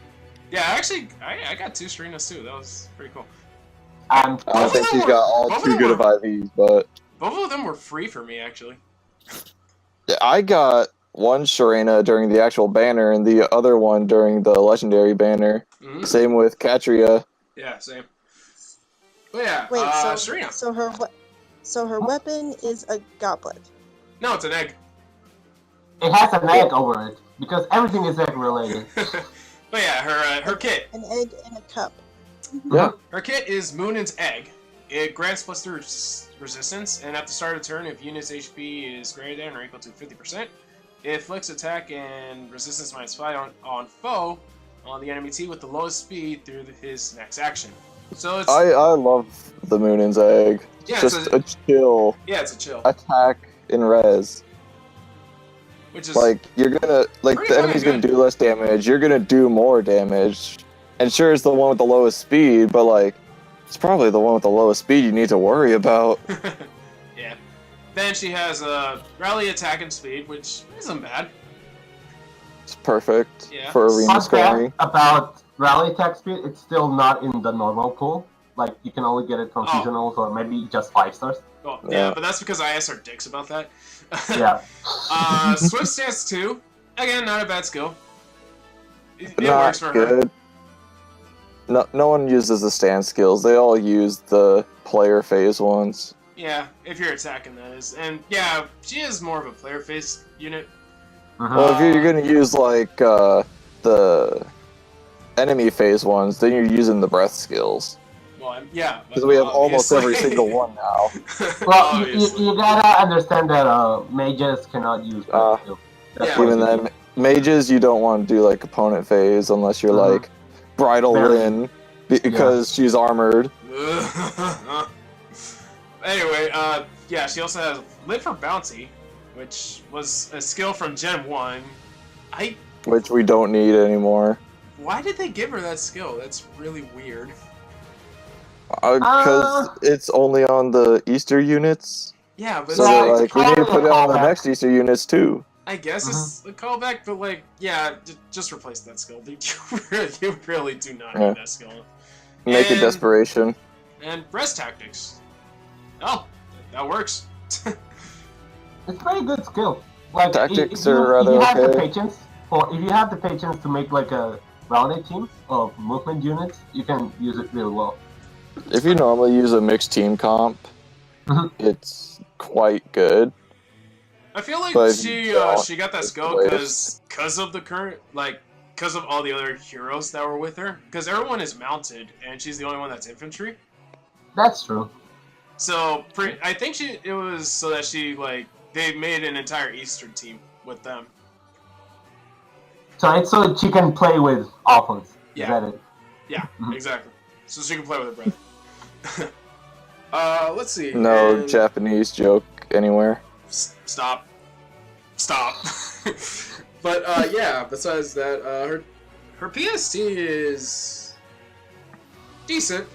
Yeah, actually, I got 2 Sharinas too. That was pretty cool. I don't think she's got all both of too them good of were- IVs, but Both of them were free for me, actually. I got one Sharena during the actual banner and the other one during the legendary banner. Mm-hmm. Same with Katria. Yeah, same. But yeah, Wait, Sharena. So her weapon is a goblet. No, it's an egg. It has an egg over it because everything is egg related. But yeah, her kit. An egg in a cup. Yeah. Her kit is Moonan's Egg. It grants +3 resistance, and at the start of the turn, if unit's HP is greater than or equal to 50%, it inflicts attack and resistance -5 on foe on the enemy team with the lowest speed through his next action. So it's I love the Moonan's Egg. Yeah, Just a chill it's a chill. attack in res. Which is Like, you're gonna, like, pretty the enemy's fucking gonna do less damage, you're gonna do more damage. And sure, it's the one with the lowest speed, but, like, it's probably the one with the lowest speed you need to worry about. Yeah. Then she has rally attack and speed, which isn't bad. It's perfect Yeah. for arena Fun scoring. fact about rally attack speed, it's still not in the normal pool. Like, you can only get it from Oh. seasonals or maybe just 5 stars. Oh, Yeah. yeah, but that's because I asked our dicks about that. Yeah. Swift Stance 2. Again, not a bad skill. It Not works for her. good. No one uses the stand skills. They all use the player phase ones. Yeah, if you're attacking, that is. And yeah, she is more of a player phase unit. Mhm. Well, if you're gonna use, like, the enemy phase ones, then you're using the breath skills. Well, yeah. Because we have almost every obviously. single one now. Well, Obviously. you gotta understand that mages cannot use breath skill. That's Yeah. what Even it then, is. mages, you don't want to do, like, opponent phase unless you're, Mhm. like, Bridal Very. Lyn, because she's armored. Anyway, yeah, she also has Live for Bounty, which was a skill from Gen 1. Which we don't need anymore. Why did they give her that skill? That's really weird. Because it's only on the Easter units. Yeah, but So Yeah, they're it's like, we need to probably put a it on the callback. next Easter units too. I guess it's a callback, but like, yeah, just replace that skill. You really do not Yeah. need that skill. Make it And- desperation. And Breast Tactics. Oh, that works. It's a very good skill. Like, Tactics if you, are rather if you have the okay. patience, if you have the patience to make like a rounded team of movement units, you can use it really well. If you normally use a mixed team comp, Mhm. it's quite good. I feel like But she yeah, she got that it's skill the because of the current because of all the other heroes that were with her. Because everyone is mounted, and she's the only one that's infantry. That's true. So I think it was so that they made an entire Eastern team with them. So it's so that she can play with offense. Yeah. Is that it? Yeah, Mhm. exactly. So she can play with her brother. Let's see. No and- Japanese joke anywhere. Stop. But yeah. Besides that, her PST is decent.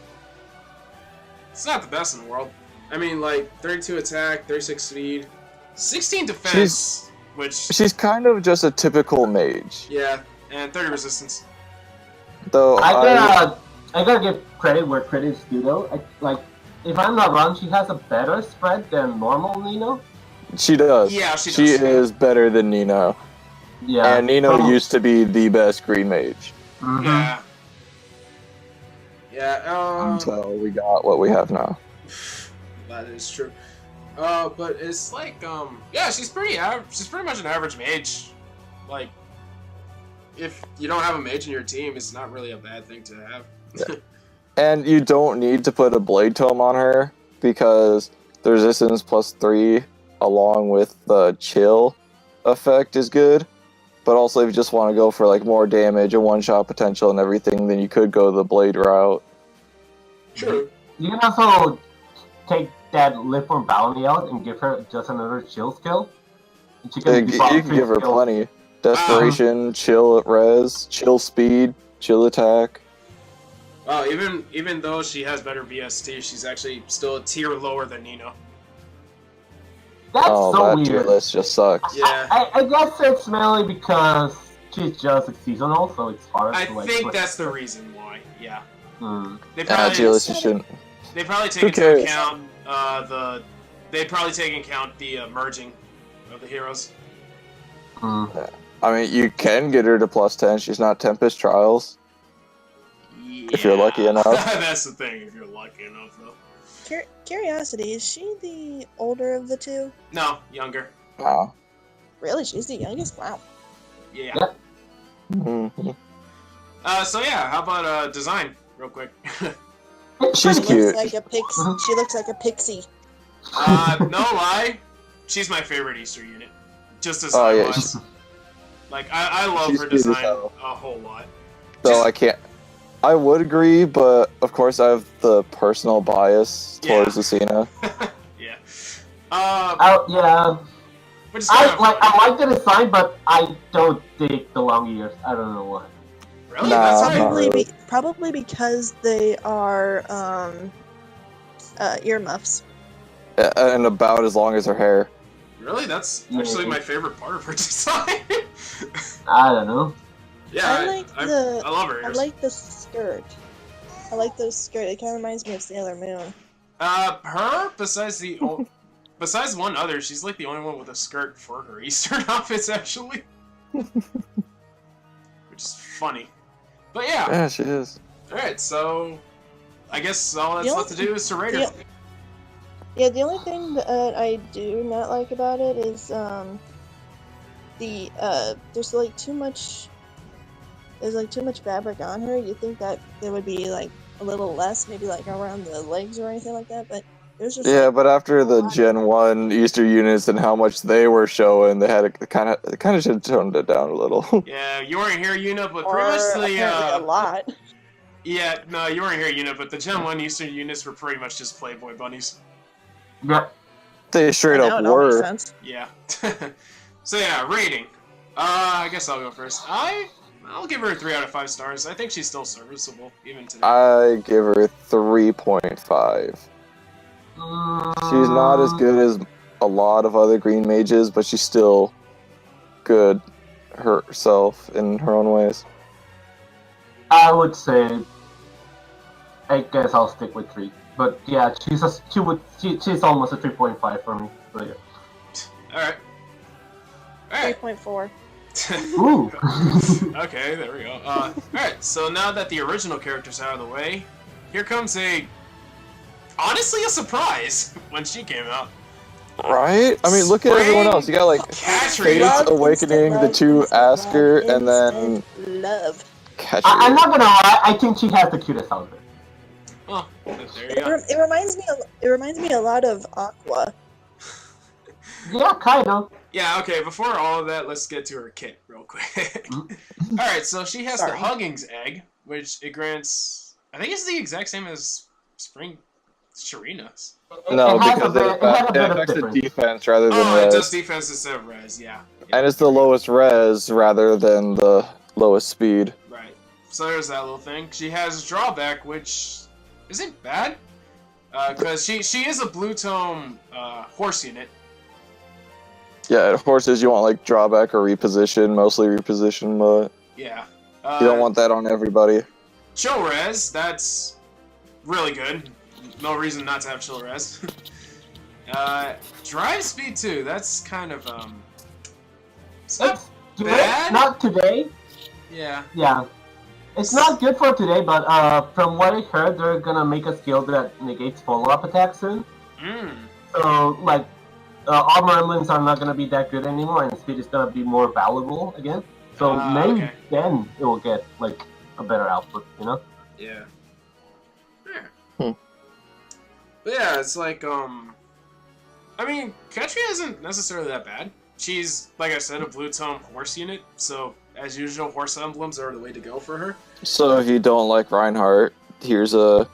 It's not the best in the world. I mean, like 32 attack, 36 speed, 16 defense, which She's kind of just a typical mage. yeah, and 30 resistance. Though I gotta give credit where credit is due though. Like, if I'm not wrong, she has a better spread than normal Nino. she does. Yeah, she She does. is better than Nino. Yeah. And Nino So- used to be the best green mage Mhm. Yeah. Yeah. until we got what we have now. That is true. But it's like, yeah, she's pretty average. She's pretty much an average mage. Like, if you don't have a mage in your team, it's not really a bad thing to have. And you don't need to put a blade tome on her because the resistance +3 along with the chill effect is good. But also, if you just want to go for like more damage and one-shot potential and everything, then you could go the blade route. True. You can also take that Live for Bounty out and give her just another chill skill. And she You default can three give her skills. plenty. Desperation, chill res, chill speed, chill attack. Wow, even though she has better VST, she's actually still a tier lower than Nino. That's Oh, so that tier weird. list just sucks. Yeah. I guess it's mainly because she's just a seasonal, so it's hard I to like. think switch. that's the reason why. Yeah. Hmm. They Tier list you shouldn't. They probably take Who into cares? account they probably take into account the merging of the heroes. I mean, you can get her to +10. She's not Tempest Trials. Yeah. If you're lucky enough. That's the thing, if you're lucky enough, though. Curiosity, is she the older of the two? No, younger. Wow. Really? She's the youngest? Wow. Yeah. Yep. Mhm. So yeah, how about design, real quick? She's She cute. looks like a pixie. She looks like a pixie. No lie, she's my favorite Easter unit. Just as Oh, yeah, wise. Like, I love she's her cute as design hell. a whole lot. So I can't. I would agree, but of course I have the personal bias towards Lucina. Yeah. Yeah. Which is kind of, I like the design, but I don't dig the long ears. I don't know why. really? Nah, That's not right. really. Probably because they are earmuffs. And about as long as her hair. Really? That's actually my favorite part of her design. I don't know. Yeah, I love her I ears. like the skirt. I like those skirt. It kind of reminds me of Sailor Moon. Her, besides one other, she's like the only one with a skirt for her Eastern outfits, actually. Which is funny. But yeah. Yeah, she is. Alright, so I guess all that's left to do is to rate her. Yeah, the only thing that I do not like about it is there's like too much fabric on her. You think that there would be like a little less, maybe like around the legs or anything like that, but there's just Yeah, like, but after a the lot. Gen 1 Easter units and how much they were showing, they kind of should have toned it down a little. Yeah, you weren't here, Una, but or pretty much apparently a lot. Yeah, no, you weren't here, Una, but the Gen 1 Eastern units were pretty much just Playboy bunnies. Yep. They straight Now up it all makes were. sense. Yeah. So yeah, rating. I guess I'll go first. I'll give her a 3 out of 5 stars. I think she's still serviceable, even today. I give her 3.5. She's not as good as a lot of other green mages, but she's still good herself in her own ways. I would say. I guess I'll stick with 3. But yeah, she's almost a 3.5 for me. So yeah. Alright. Alright. 3.4. Ooh. Okay, there we go. Alright, so now that the original character's out of the way, here comes honestly a surprise when she came out. Right? I mean, look at everyone else. You got like Catcher. Fate's Love, Awakening, instant the love, 2 instant Asker, love, and then instant love. Catcher. I'm not gonna lie. I think she has the cutest outfit. Oh, there you go. It reminds me a lot of Aqua. Yeah, kind of. Yeah, okay, before all of that, let's get to her kit real quick. Alright, so she has Sorry. the Huggings Egg, which it grants... I think it's the exact same as Spring Sharina's. No, It has because a bit of it affects the difference. defense rather than Oh, it res. does defense instead of res, yeah. And it's the lowest res rather than the lowest speed. Right. So there's that little thing. She has Drawback, which isn't bad. Because she is a Blue Tome horse unit. Yeah, horses you want like drawback or reposition, mostly reposition, but Yeah. you don't want that on everybody. Chill Res, that's really good. No reason not to have Chill Res. Drive Speed 2, that's kind of, it's not It's good. bad. Not today. Yeah. Yeah. It's not good for today, but from what I heard, they're gonna make a skill that negates follow-up attacks soon. So, like, armor emblems are not gonna be that good anymore, and speed is gonna be more valuable again. So maybe okay. then it will get like a better output, you know? Yeah. Hmm. But yeah, it's like, I mean, Ketria isn't necessarily that bad. She's, like I said, a Blue Tome horse unit, so as usual, horse emblems are the way to go for her. So if you don't like Reinhardt, here's a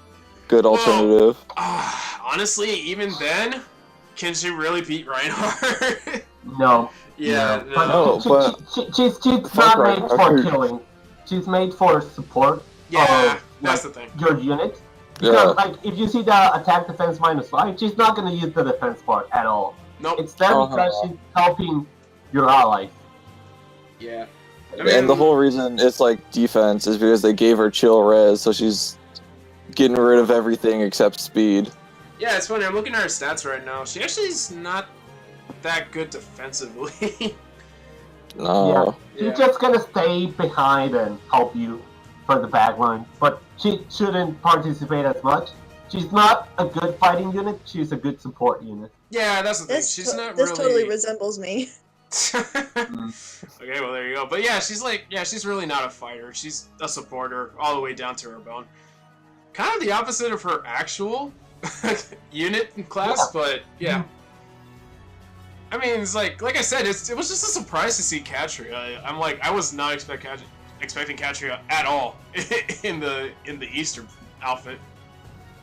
good alternative. Honestly, even then, can she really beat Reinhardt? No. Yeah, No. No, She's Fuck not right, made I for agree. killing. She's made for support. yeah, that's like, the thing. your unit. Yeah. Because, like, if you see the attack defense -5, she's not gonna use the defense part at all. Nope. It's there because she's helping your allies. Yeah. I And the whole reason it's like defense is because they gave her chill res, so she's getting rid of everything except speed. Yeah, it's funny. I'm looking at her stats right now. She actually is not that good defensively. No. She's just gonna stay behind and help you for the backline, but she shouldn't participate as much. She's not a good fighting unit. She's a good support unit. Yeah, that's the thing. This She's not this totally really. resembles me. Okay, well there you go. But yeah, she's really not a fighter. She's a supporter all the way down to her bone. Kind of the opposite of her actual unit in class, but yeah. I mean, it's like I said, it was just a surprise to see Katria. I was not expecting Katria at all in the Easter outfit.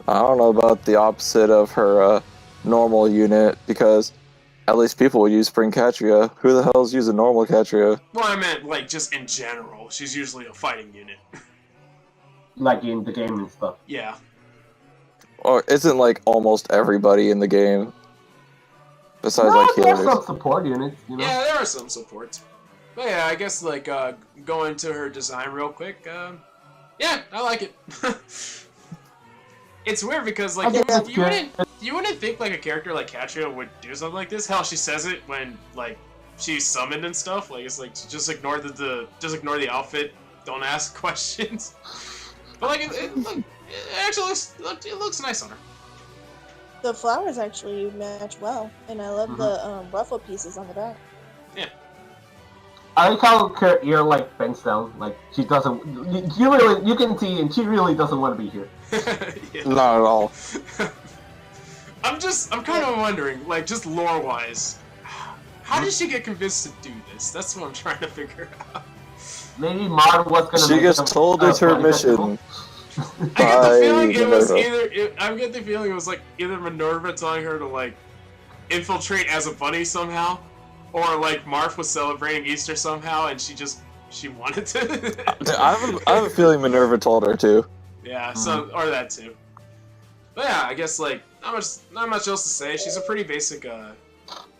I don't know about the opposite of her normal unit, because at least people would use Spring Catria. Who the hell's using normal Catria? Well, I meant like just in general. She's usually a fighting unit. Like in the game and stuff. Yeah. Or isn't like almost everybody in the game? Besides like there's healers. some support units, you know? Yeah, there are some supports. But yeah, I guess like going to her design real quick. Yeah, I like it. It's weird because like you wouldn't think like a character like Katria would do something like this. Hell, she says it when like she's summoned and stuff. Like it's like just ignore the outfit. Don't ask questions. But like it actually looks nice on her. The flowers actually match well, and I love the ruffle pieces on the back. Yeah. I like how her ear like bends down. Like she doesn't. You can see, and she really doesn't want to be here. Yeah. Not at all. I'm kind of wondering, like, just lore-wise, how did she get convinced to do this? That's what I'm trying to figure out. Maybe Mar was gonna. She gets told it's her mission. I get the feeling it was I get the feeling it was like either Minerva telling her to like infiltrate as a bunny somehow, or like Marth was celebrating Easter somehow, and she wanted to. I have a feeling Minerva told her to. Yeah, so or that too. But yeah, I guess like not much else to say. She's a pretty basic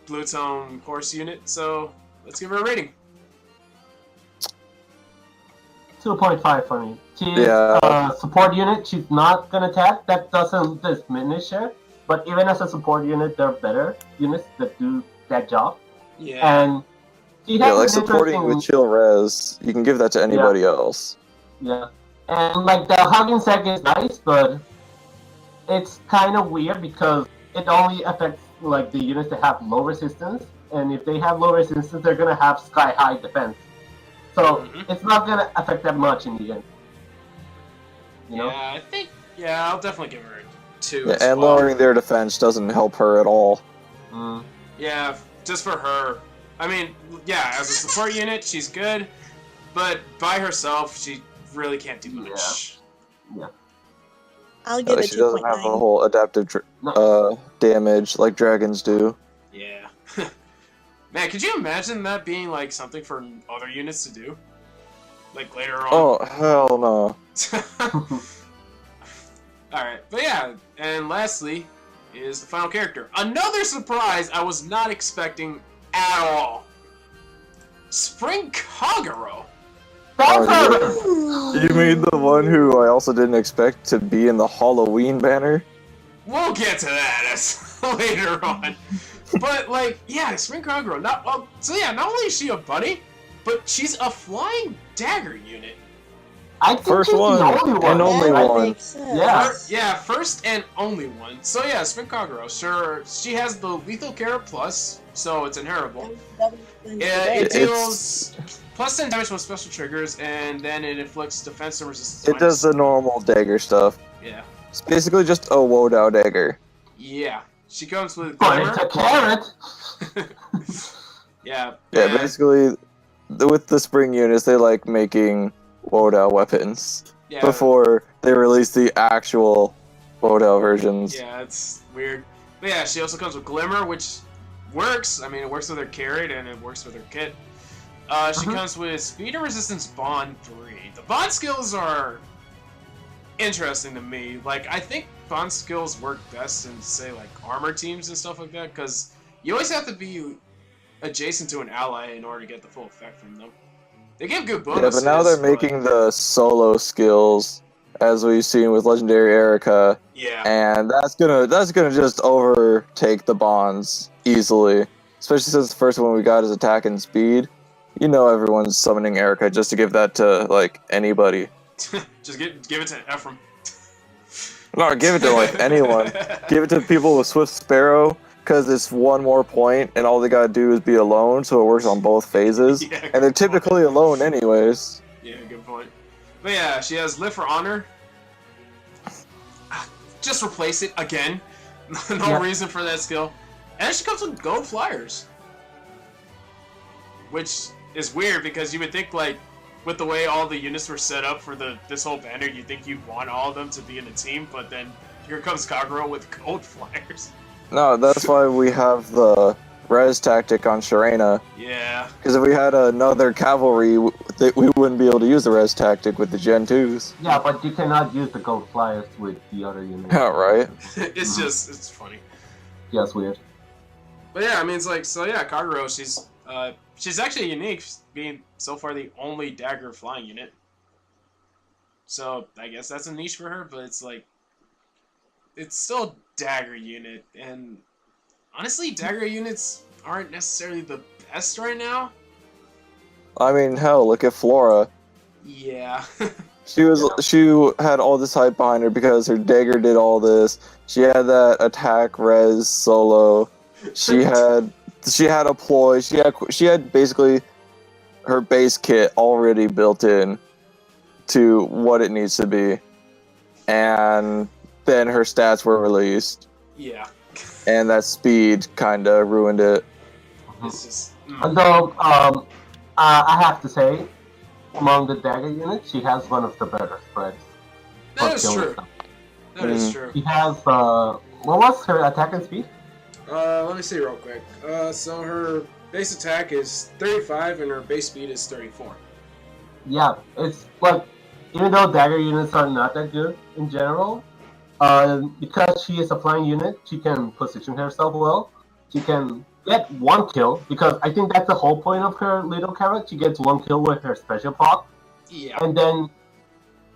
blue tone horse unit, so let's give her a rating. 2.5 for me. She's a support unit. She's not gonna attack. That doesn't diminish her. But even as a support unit, there are better units that do that job. Yeah. And she has like supporting with chill res, you can give that to anybody else. Yeah. And like the hugging sack is nice, but it's kind of weird because it only affects like the units that have low resistance, and if they have low resistance, they're gonna have sky high defense. So it's not gonna affect that much in the end. You know? Yeah, I think I'll definitely give her a 2. Yeah, and lowering their defense doesn't help her at all. Yeah, just for her. I mean, yeah, as a support unit, she's good, but by herself, she really can't do much. Yeah. I'll give it 2.9. She doesn't have a whole adaptive damage like dragons do. Yeah. Man, could you imagine that being like something for other units to do? Like later on. Oh, hell no. Alright, but yeah, and lastly is the final character. Another surprise I was not expecting at all. Spring Kagero. You mean the one who I also didn't expect to be in the Halloween banner? We'll get to that later on. But like, yeah, Spring Kagero. Not only is she a bunny, but she's a flying dagger unit. I think first she's one, the only one. and only one. Yeah, first and only one. So yeah, Spring Kagero. Sure, she has the lethal carrot plus, so it's inheritable. Yeah, it deals plus 10 damage with special triggers, and then it inflicts defense and resistance. It does the normal dagger stuff. Yeah. It's basically just a Wodow dagger. Yeah. She comes with But it's a carrot! Yeah. Yeah, basically, with the spring units, they like making Wodow weapons before they release the actual Wodow versions. Yeah, it's weird. But yeah, she also comes with Glimmer, which works. I mean, it works with her carrot, and it works with her kit. She comes with Speed and Resistance Bond 3. The Bond skills are interesting to me. Like, I think Bond skills work best in, say, like, armor teams and stuff like that, because you always have to be adjacent to an ally in order to get the full effect from them. They give good bonuses. Yeah, but now they're making the solo skills, as we've seen with Legendary Erica. Yeah. And that's gonna just overtake the Bonds easily. Especially since the first one we got is attack and speed. You know everyone's summoning Erica just to give that to, like, anybody. Just give it to Ephraim. No, give it to, like, anyone. Give it to people with Swift Sparrow, because it's one more point, and all they gotta do is be alone, so it works on both phases. Yeah, and they're typically alone anyways. Yeah, good point. But yeah, she has Live for Honor. Just replace it again. No reason for that skill. And she comes with Gold Flyers. Which is weird, because you would think, like, with the way all the units were set up for this whole banner, you'd think you'd want all of them to be in a team, but then here comes Kagero with Gold Flyers. No, that's why we have the res tactic on Sharena. Yeah. Because if we had another cavalry, we wouldn't be able to use the res tactic with the Gen 2s. Yeah, but you cannot use the gold flyers with the other units. Yeah, right? It's funny. Yeah, it's weird. But yeah, I mean, it's like, so yeah, Kagero, she's actually unique, being so far the only dagger flying unit. So I guess that's a niche for her, but it's like, it's still a dagger unit, and honestly, dagger units aren't necessarily the best right now. I mean, hell, look at Flora. Yeah. She had all this hype behind her because her dagger did all this. She had that attack res solo. She had a ploy. She had basically her base kit already built in to what it needs to be, and then her stats were released. Yeah. And that speed kind of ruined it. It's just. Although, I have to say, among the dagger units, she has one of the better spreads. That is true. That is true. She has, what was her attack and speed? Let me see real quick. So her base attack is 35 and her base speed is 34. Yeah, it's like, even though dagger units are not that good in general, because she is a flying unit, she can position herself well. She can get one kill, because I think that's the whole point of her little carrot. She gets one kill with her special proc. Yeah. And then,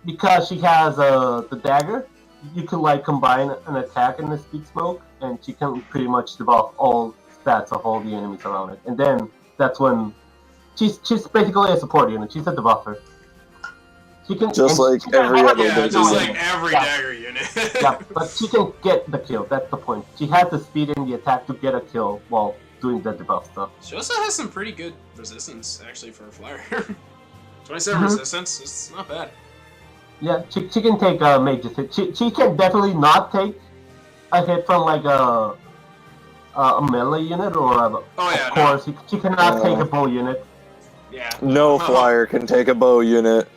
because she has the dagger, you can like combine an attack and a speed smoke, and she can pretty much debuff all stats of all the enemies around it. And then that's when she's basically a support unit. She's a debuffer. She can just like every other dagger unit. Yeah, but she can get the kill. That's the point. She has the speed and the attack to get a kill while doing the debuff stuff. She also has some pretty good resistance, actually, for a flyer. 27 resistance, it's not bad. Yeah, she can take a major hit. She can definitely not take a hit from like a melee unit or of course she cannot take a bow unit. Yeah. No flyer can take a bow unit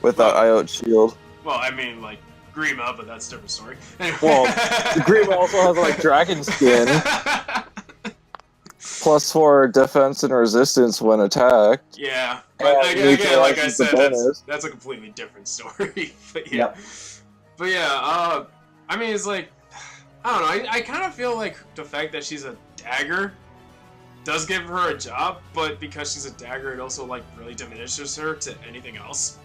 without IOT shield. Well, I mean, like, Grima, but that's a different story. Anyway. Well, Grima also has, like, dragon skin. +4 defense and resistance when attacked. Yeah. But again, like I said, that's a completely different story. But yeah. Yep. But yeah, I mean, it's like, I don't know, I kind of feel like the fact that she's a dagger does give her a job, but because she's a dagger, it also, like, really diminishes her to anything else.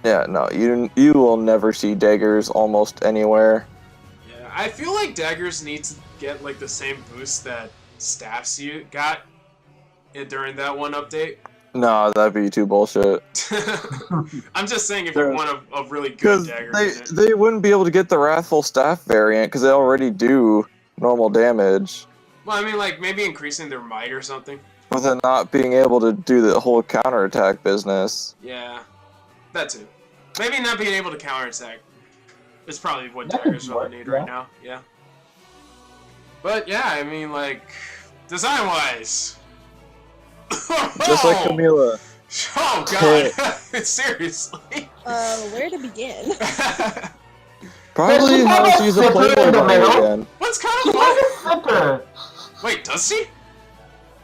Yeah, no, you will never see daggers almost anywhere. Yeah, I feel like daggers need to get like the same boost that staffs you got during that one update. No, that'd be too bullshit. I'm just saying if you want a really good dagger. They wouldn't be able to get the Wrathful Staff variant because they already do normal damage. Well, I mean, like maybe increasing their might or something. But then not being able to do the whole counterattack business. Yeah, that too. Maybe not being able to counterattack is probably what daggers really need right now. Yeah. But yeah, I mean, like, design-wise. Just like Camila. Oh god, seriously. Where to begin? Probably how to use a Playboy bunny again. What's kind of funny? Zipper. Wait, does she?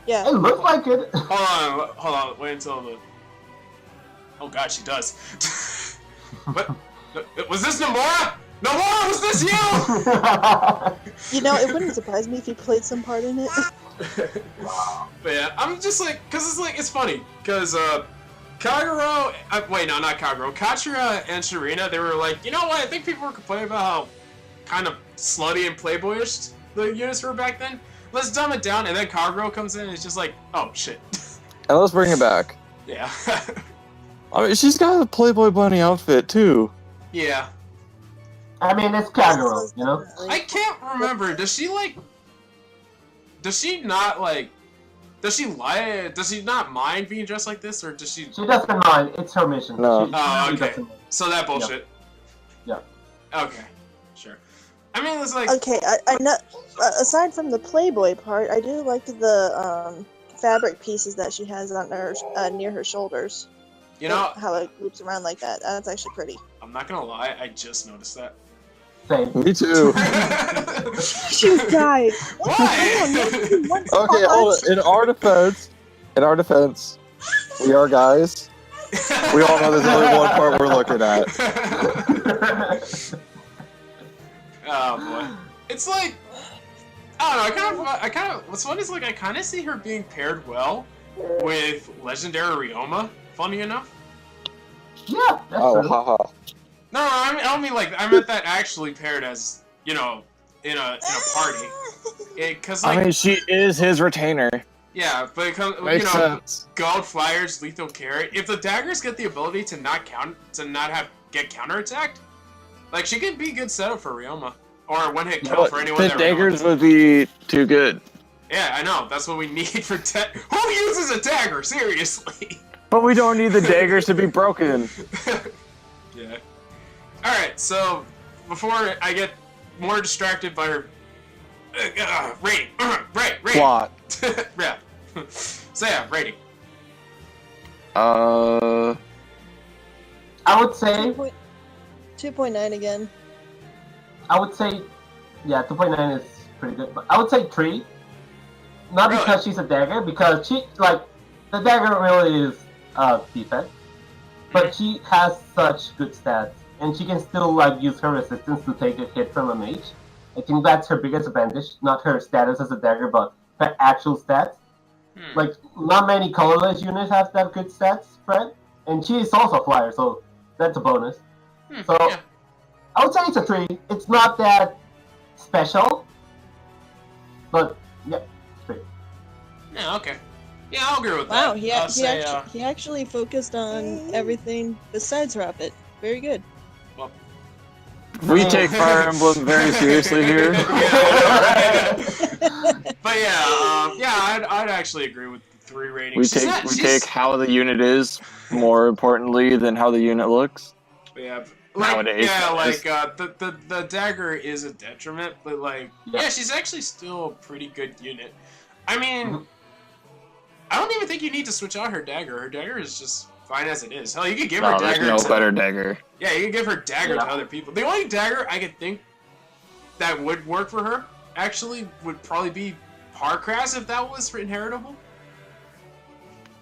Yeah. It looks like it. Hold on, wait until the... Oh god, she does. What? Was this Nomura? Nomura, was this you? You know, it wouldn't surprise me if you played some part in it. But yeah, I'm just like, cause it's funny, cause Kagero, wait, no, not Kagero, Kachira and Sharena, they were like, you know what, I think people were complaining about how kind of slutty and playboyish the units were back then. let's dumb it down, and then Kagero comes in, and it's just like, oh shit. And let's bring it back. Yeah. I mean, she's got a Playboy bunny outfit too. Yeah. I mean, it's Kagero, you know? I can't remember. Does she like? Does she not like? Does she lie? Does she not mind being dressed like this, or does she? She doesn't mind. It's her mission. No. She Oh, okay. doesn't mind. So that bullshit. Yeah. Okay. Sure. I mean, it's like. Okay, I know. Aside from the Playboy part, I do like the fabric pieces that she has on her near her shoulders. You know, how it loops around like that. That's actually pretty. I'm not gonna lie. I just noticed that. Same. Me too. She died. Why? Okay, hold on. In our defense, we are guys. We all know there's only one part we're looking at. Oh boy. It's like I don't know. I kind of. What's funny is like I kind of see her being paired well with legendary Ryoma. Funny enough. Yeah, that's Oh, true. haha. No, I don't mean like I meant that actually paired as in a party. Because like I mean, she is his retainer. yeah, but it comes Makes sense. gold flyers, lethal carrot. If the daggers get the ability to not get counterattacked, like she could be good setup for Ryoma or a one hit kill for anyone. The that daggers Ryoma. would be too good. Yeah, I know. That's what we need for Who uses a dagger? Seriously. But we don't need the daggers to be broken. Yeah. Alright, so before I get more distracted by her rating. Rating. Plot. Yeah. So yeah, rating. I would say, 2.9 again. yeah, 2.9 is pretty good. But I would say 3. Not Really? because she's a dagger, because the dagger really is defense. But she has such good stats, and she can still use her resistance to take a hit from a mage. I think that's her biggest advantage, not her status as a dagger, but her actual stats. Like, not many colorless units have that good stats spread, and she is also a flyer, so that's a bonus. So, yeah. I would say it's a 3. It's not that special, but yeah, 3. Yeah, okay. Yeah, I'll agree with Wow, that. he actually focused on everything besides Rapid. Very good. We take Fire Emblem very seriously here. But yeah, I'd actually agree with the 3 rating. We take how the unit is more importantly than how the unit looks. Yeah. Nowadays, the dagger is a detriment, but yeah, she's actually still a pretty good unit. I mean, I don't even think you need to switch out her dagger. Her dagger is just fine as it is. Hell, you could give her dagger. There's no better dagger. Yeah, you can give her dagger to other people. The only dagger I could think that would work for her actually would probably be Parcras if that was inheritable.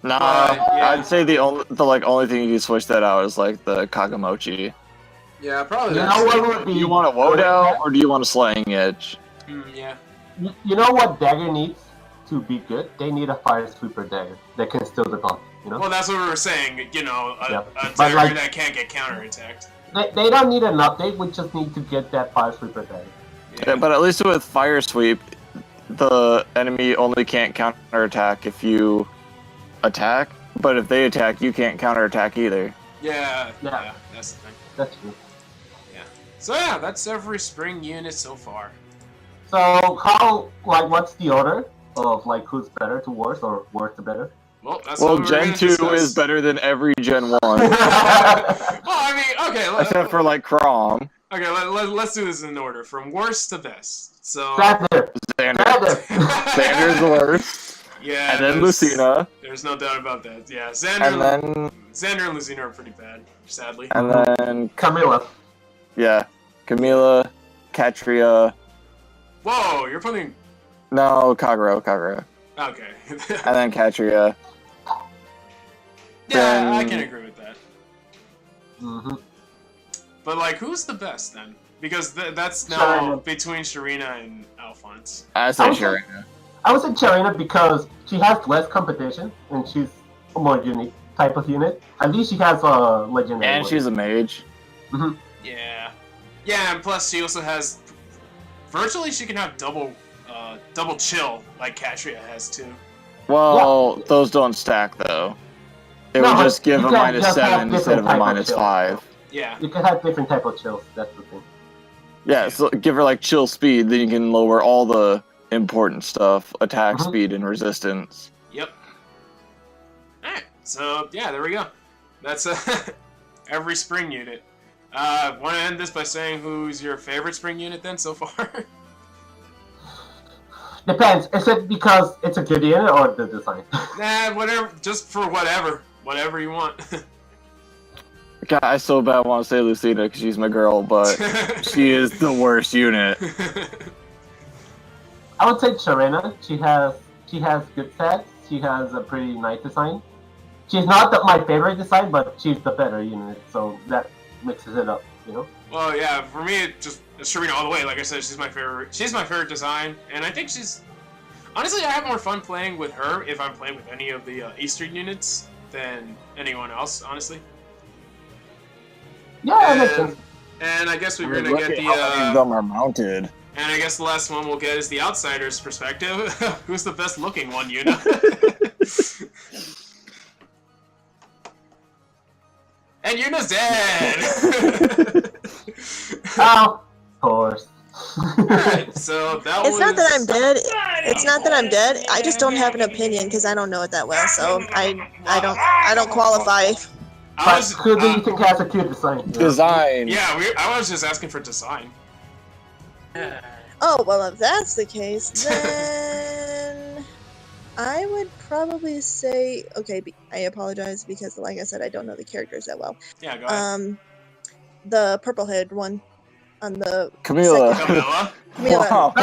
Nah, yeah. I'd say the only thing you can switch that out is the Kagamochi. Yeah, probably. You know what would be? Do you want a Wodo or do you want a Slaying Edge? Yeah. You know what dagger needs to be good? They need a fire sweeper dagger that can steal the bomb. You know? Well, that's what we were saying. You know, a But, dagger that can't get counterattacked. They don't need an update. We just need to get that fire sweeper dagger. Yeah, but at least with Fire Sweep, the enemy only can't counterattack if you attack. But if they attack, you can't counterattack either. Yeah, that's the thing. That's true. Yeah. So yeah, that's every spring unit so far. So what's the order of who's better to worse or worse to better? Well, that's what we're Gen gonna 2 discuss. is better than every Gen 1. Well, I mean, okay. Except for Crom. Okay, let's do this in order from worst to best. So Xander. Xander's the worst. yeah, And then there's- Lucina. There's no doubt about that. Yeah, And Xander and Lucina are pretty bad, sadly. then Camilla. yeah, Camila, Katria. Whoa, you're putting. No, Kagero. Okay. And then Katria. Yeah, I Then- can agree with that. Mm-hmm. But who's the best then? Because that's now Sharina. between Sharina and Alphonse. I say Okay. Sharina. I would say Charina because she has less competition and she's a more unique type of unit. At least she has a legendary. And she's a mage. Yeah. Yeah, and plus she also has. Virtually, she can have double double chill like Katria has too. Well, those don't stack though. It would just give you a can just have -7 instead of a different type of chills. -5. Yeah. You can have different type of chills. That's the thing. Yeah, so give her like chill speed, then you can lower all the important stuff, attack speed and resistance. Yep. Alright, so yeah, there we go. That's every spring unit. Want to end this by saying who's your favorite spring unit then so far? Depends. Is it because it's a good unit or the design? Nah, whatever. Just for whatever. Whatever you want. God, I so bad want to say Lucina because she's my girl, but she is the worst unit. I would say Sharena. She has good stats. She has a pretty nice design. She's not my favorite design, but she's the better unit, so that mixes it up, you know. Well, yeah, for me, it's Sharena all the way. Like I said, she's my favorite. She's my favorite design, and I think she's. Honestly, I have more fun playing with her if I'm playing with any of the Eastern units than anyone else. Honestly. Yeah, that makes sense. And I guess we're gonna Look get at the. how many of them are mounted. And I guess the last one we'll get is the outsider's perspective. Who's the best looking one, Yuna? And Yuna's dead! Of course. Alright, so that It's was... not that I'm dead. It's not that I'm dead. I just don't have an opinion because I don't know it that well. So I don't qualify. But who do you think has a cute design? You know? Design. Yeah, I was just asking for design. Oh well, if that's the case, then I would probably say okay. I apologize because, like I said, I don't know the characters that well. Yeah, go ahead. The purple-haired one on the Camila. Camilla? Camila. Wow.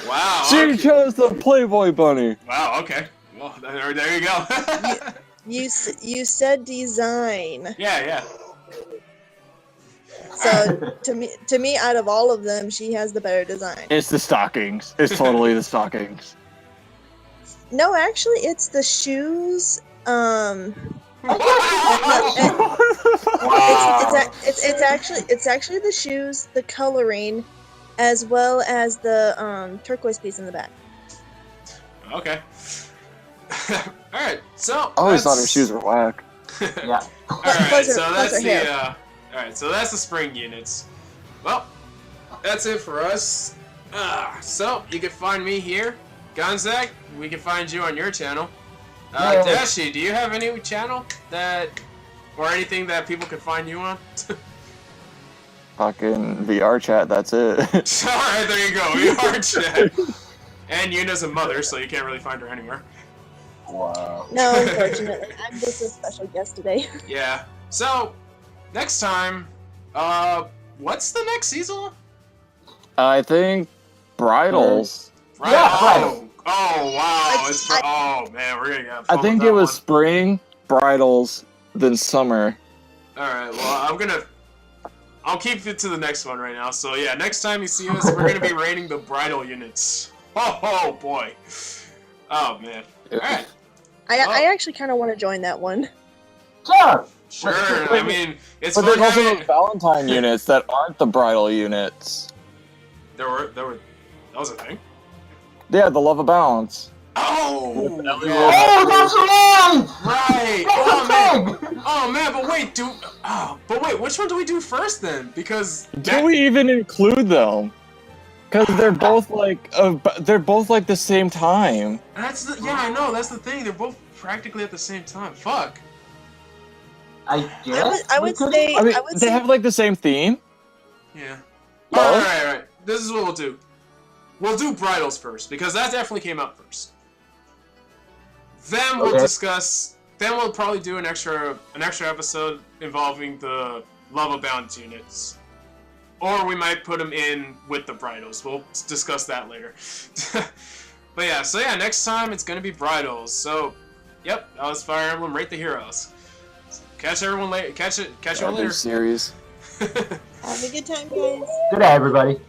Wow. She Okay. chose the Playboy bunny. Wow, okay. Well, there you go. You said design. Yeah. So to me, out of all of them, she has the better design. It's the stockings. It's totally the stockings. No, actually, it's the shoes. It's actually the shoes, the coloring, as well as the turquoise piece in the back. Okay. Alright, so... I always thought her shoes were whack. Yeah. Alright, so that's her the... hair. Alright, so that's the spring units. Well, that's it for us. So, you can find me here. Gonzag, we can find you on your channel. Yeah. Dashi, do you have any channel that... or anything that people can find you on? Fucking VR chat, that's it. Alright, there you go, VR chat. And Yuna's a mother, so you can't really find her anywhere. Wow. No, unfortunately, I'm just a special guest today. Yeah. So, next time, what's the next season? I think bridals. Right. Yeah, oh wow. Oh man, we're gonna get I fun think with it that was one. spring, bridals, then summer. Alright, well, I'll keep it to the next one right now. So yeah, next time you see us, we're gonna be rating the bridal units. Oh boy. Oh man. Alright. I actually kind of want to join that one. Sure. Sure. I mean, it's But fun there's also having... those Valentine units that aren't the bridal units. There were. That was a thing. Yeah, the love of balance. Oh. Yeah. Oh, that's right. Right. That's a thing. Oh man, but wait, which one do we do first then? Because Do we even include them? Because they're both like the same time. I know, that's the thing. They're both practically at the same time. Fuck. I guess. I would say. I mean, I would they say. have like the same theme. Yeah. No. Alright. This is what we'll do. We'll do bridals first, because that definitely came out first. Then we'll discuss. Then we'll probably do an extra episode involving the lava bound units. Or we might put them in with the bridals. We'll discuss that later. But yeah, next time it's gonna be bridals. So, yep, that was Fire Emblem Rate the Heroes. Catch everyone later. Catch you all later. Series. Have a good time, guys. Good day, everybody.